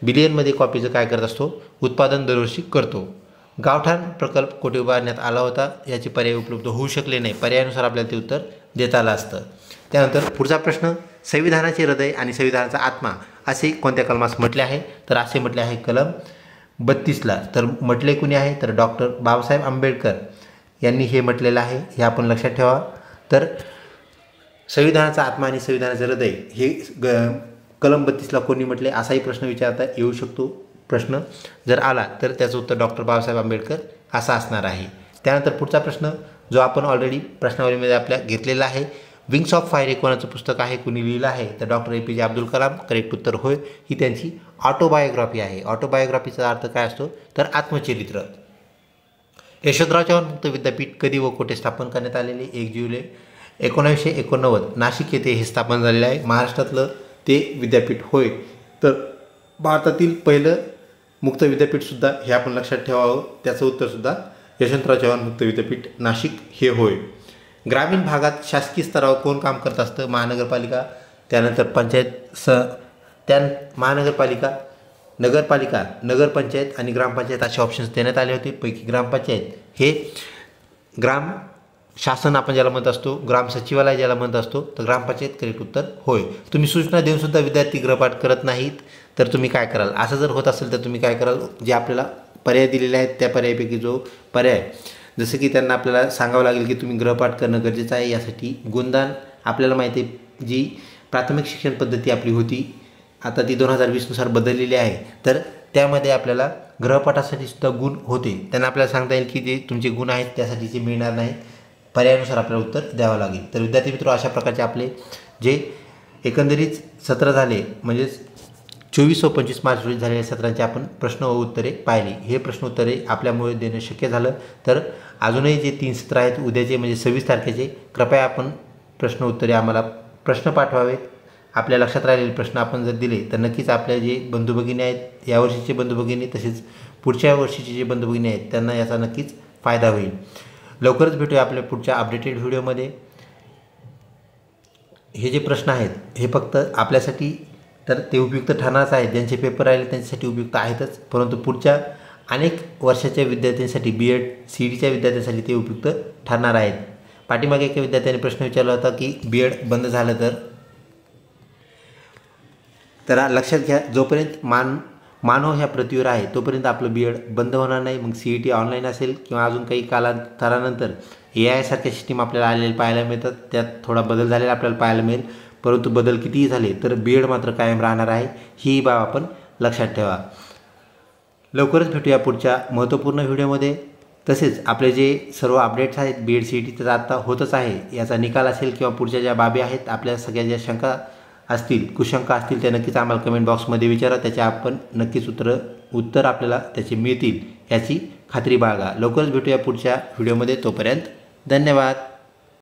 बिलियनमध्ये कॉफीचं काय करत असतो, उत्पादन दरवर्षी करतो. गावठाण प्रकल्प कोठे उभारण्यात आला होता, याचे पर्याय उपलब्ध होऊ शकले नाही. पर्यायानुसार आपल्याला ते उत्तर देता आलं असतं. त्यानंतर पुढचा प्रश्न, संविधानाचे हृदय आणि संविधानाचा आत्मा असे कोणत्या कलमास म्हटले आहे, तर असे म्हटले आहे कलम 32ला. तर म्हटले कुणी आहे, तर डॉक्टर बाबासाहेब आंबेडकर यांनी हे म्हटलेलं आहे, हे आपण लक्षात ठेवा. तर संविधानाचा आत्मा आणि संविधानाचे हृदय हे कलम 32ला कोणी म्हटले, असाही प्रश्न विचारता येऊ शकतो. प्रश्न जर आला तर त्याचं उत्तर डॉक्टर बाबासाहेब आंबेडकर असा असणार आहे. त्यानंतर पुढचा प्रश्न जो आपण ऑलरेडी प्रश्नावलीमध्ये आपल्या घेतलेला आहे, विंग्स ऑफ फायर हे कोणाचं पुस्तक आहे, कुणी लिहिलं आहे, तर doctor APJ Abdul Kalam. Correct उत्तर होय. ही त्यांची ऑटोबायोग्राफी आहे. ऑटोबायोग्राफीचा अर्थ काय असतो, तर आत्मचरित्र. यशवंतराव चव्हाण मुक्त विद्यापीठ कधी व कुठे स्थापन करण्यात आलेले, 1 जुलै 1989 नाशिक येथे हे स्थापन झालेलं आहे. महाराष्ट्रातलं ते विद्यापीठ होय. तर भारतातील पहिलं मुक्त विद्यापीठसुद्धा हे आपण लक्षात ठेवावं. त्याचं उत्तरसुद्धा यशवंतराव चव्हाण मुक्त विद्यापीठ नाशिक हे होय. ग्रामीण भागात शासकीय स्तरावर कोण काम करत असतं, महानगरपालिका. त्यानंतर पंचायत महानगरपालिका, नगरपालिका, नगरपंचायत आणि ग्रामपंचायत असे ऑप्शन्स देण्यात आले होते. पैकी ग्रामपंचायत हे ग्राम शासन आपण ज्याला म्हणत असतो, ग्राम सचिवालय ज्याला म्हणत असतो, तर ग्रामपंचायत करेक्ट उत्तर होय. तुम्ही सूचना देऊनसुद्धा विद्यार्थी गृहपाठ करत नाहीत, तर तुम्ही काय कराल, असं जर होत असेल तर तुम्ही काय कराल, जे आपल्याला पर्याय दिलेले आहेत त्या पर्यायापैकी जो पर्याय जसं की त्यांना आपल्याला सांगावं लागेल की तुम्ही गृहपाठ करणं गरजेचं आहे. यासाठी गुणदान आपल्याला माहिती आहे जी प्राथमिक शिक्षण पद्धती आपली होती आता ती 2020नुसार बदललेली आहे. तर त्यामध्ये आपल्याला गृहपाठासाठी सुद्धा गुण होते. त्यांना आपल्याला सांगता येईल की जे तुमचे गुण आहेत त्यासाठीचे मिळणार नाहीत. पर्यायानुसार आपल्याला उत्तर द्यावं लागेल. तर विद्यार्थी मित्र अशा प्रकारचे आपले जे एकंदरीत सत्र झाले म्हणजेच 24 व 25 मार्च रोजी झालेल्या सत्रांची आपण प्रश्न व उत्तरे पाहिली. हे प्रश्न उत्तरे आपल्यामुळे देणं शक्य झालं. तर अजूनही जे 3 सत्र आहेत उद्याचे म्हणजे 26 तारखेचे कृपया आपण प्रश्न उत्तरे आम्हाला प्रश्न पाठवावेत. आपल्या लक्षात राहिलेले प्रश्न आपण जर दिले तर नक्कीच आपल्या जे बंधू भगिनी आहेत यावर्षीचे बंधू भगिनी तसेच पुढच्या वर्षीचे जे बंधू भगिनी आहेत त्यांना याचा नक्कीच फायदा होईल. लवकरच भेटूया आपल्या पुढच्या अपडेटेड व्हिडिओमध्ये. हे जे प्रश्न आहेत हे फक्त आपल्यासाठी तर ते उपयुक्त ठरणारच आहेत. ज्यांचे पेपर राहिले त्यांच्यासाठी उपयुक्त आहेतच, परंतु पुढच्या अनेक वर्षाच्या विद्यार्थ्यांसाठी BEd CETच्या विद्यार्थ्यांसाठी ते उपयुक्त ठरणार आहेत. पाठीमागे एका विद्यार्थ्याने प्रश्न विचारला होता की BEd बंद झालं तर लक्षात घ्या जोपर्यंत मानव ह्या पृथ्वीवर आहे तोपर्यंत आपलं BEd बंद होणार नाही. मग CET ऑनलाईन असेल किंवा अजून काही कालांतरानंतर AI सारख्या सिस्टीम आपल्याला आलेले पाहायला मिळतात. त्यात थोडा बदल झालेला आपल्याला पाहायला मिळेल, परंतु बदल कितीही झाले तर BEd मात्र कायम राहणार आहे. ही बाब आपण लक्षात ठेवा. लवकरच भेटूया पुढच्या महत्त्वपूर्ण व्हिडिओमध्ये. तसेच आपले जे सर्व अपडेट्स आहेत BEd CET तर आता होतच आहे. याचा निकाल असेल किंवा पुढच्या ज्या बाबी आहेत आपल्या सगळ्या ज्या शंका असतील कुशंका असतील त्या नक्कीच आम्हाला कमेंट बॉक्समध्ये विचारा. त्याचे आपण नक्कीच उत्तर आपल्याला त्याचे मिळतील याची खात्री बाळगा. लवकरच भेटूया पुढच्या व्हिडिओमध्ये. तोपर्यंत धन्यवाद.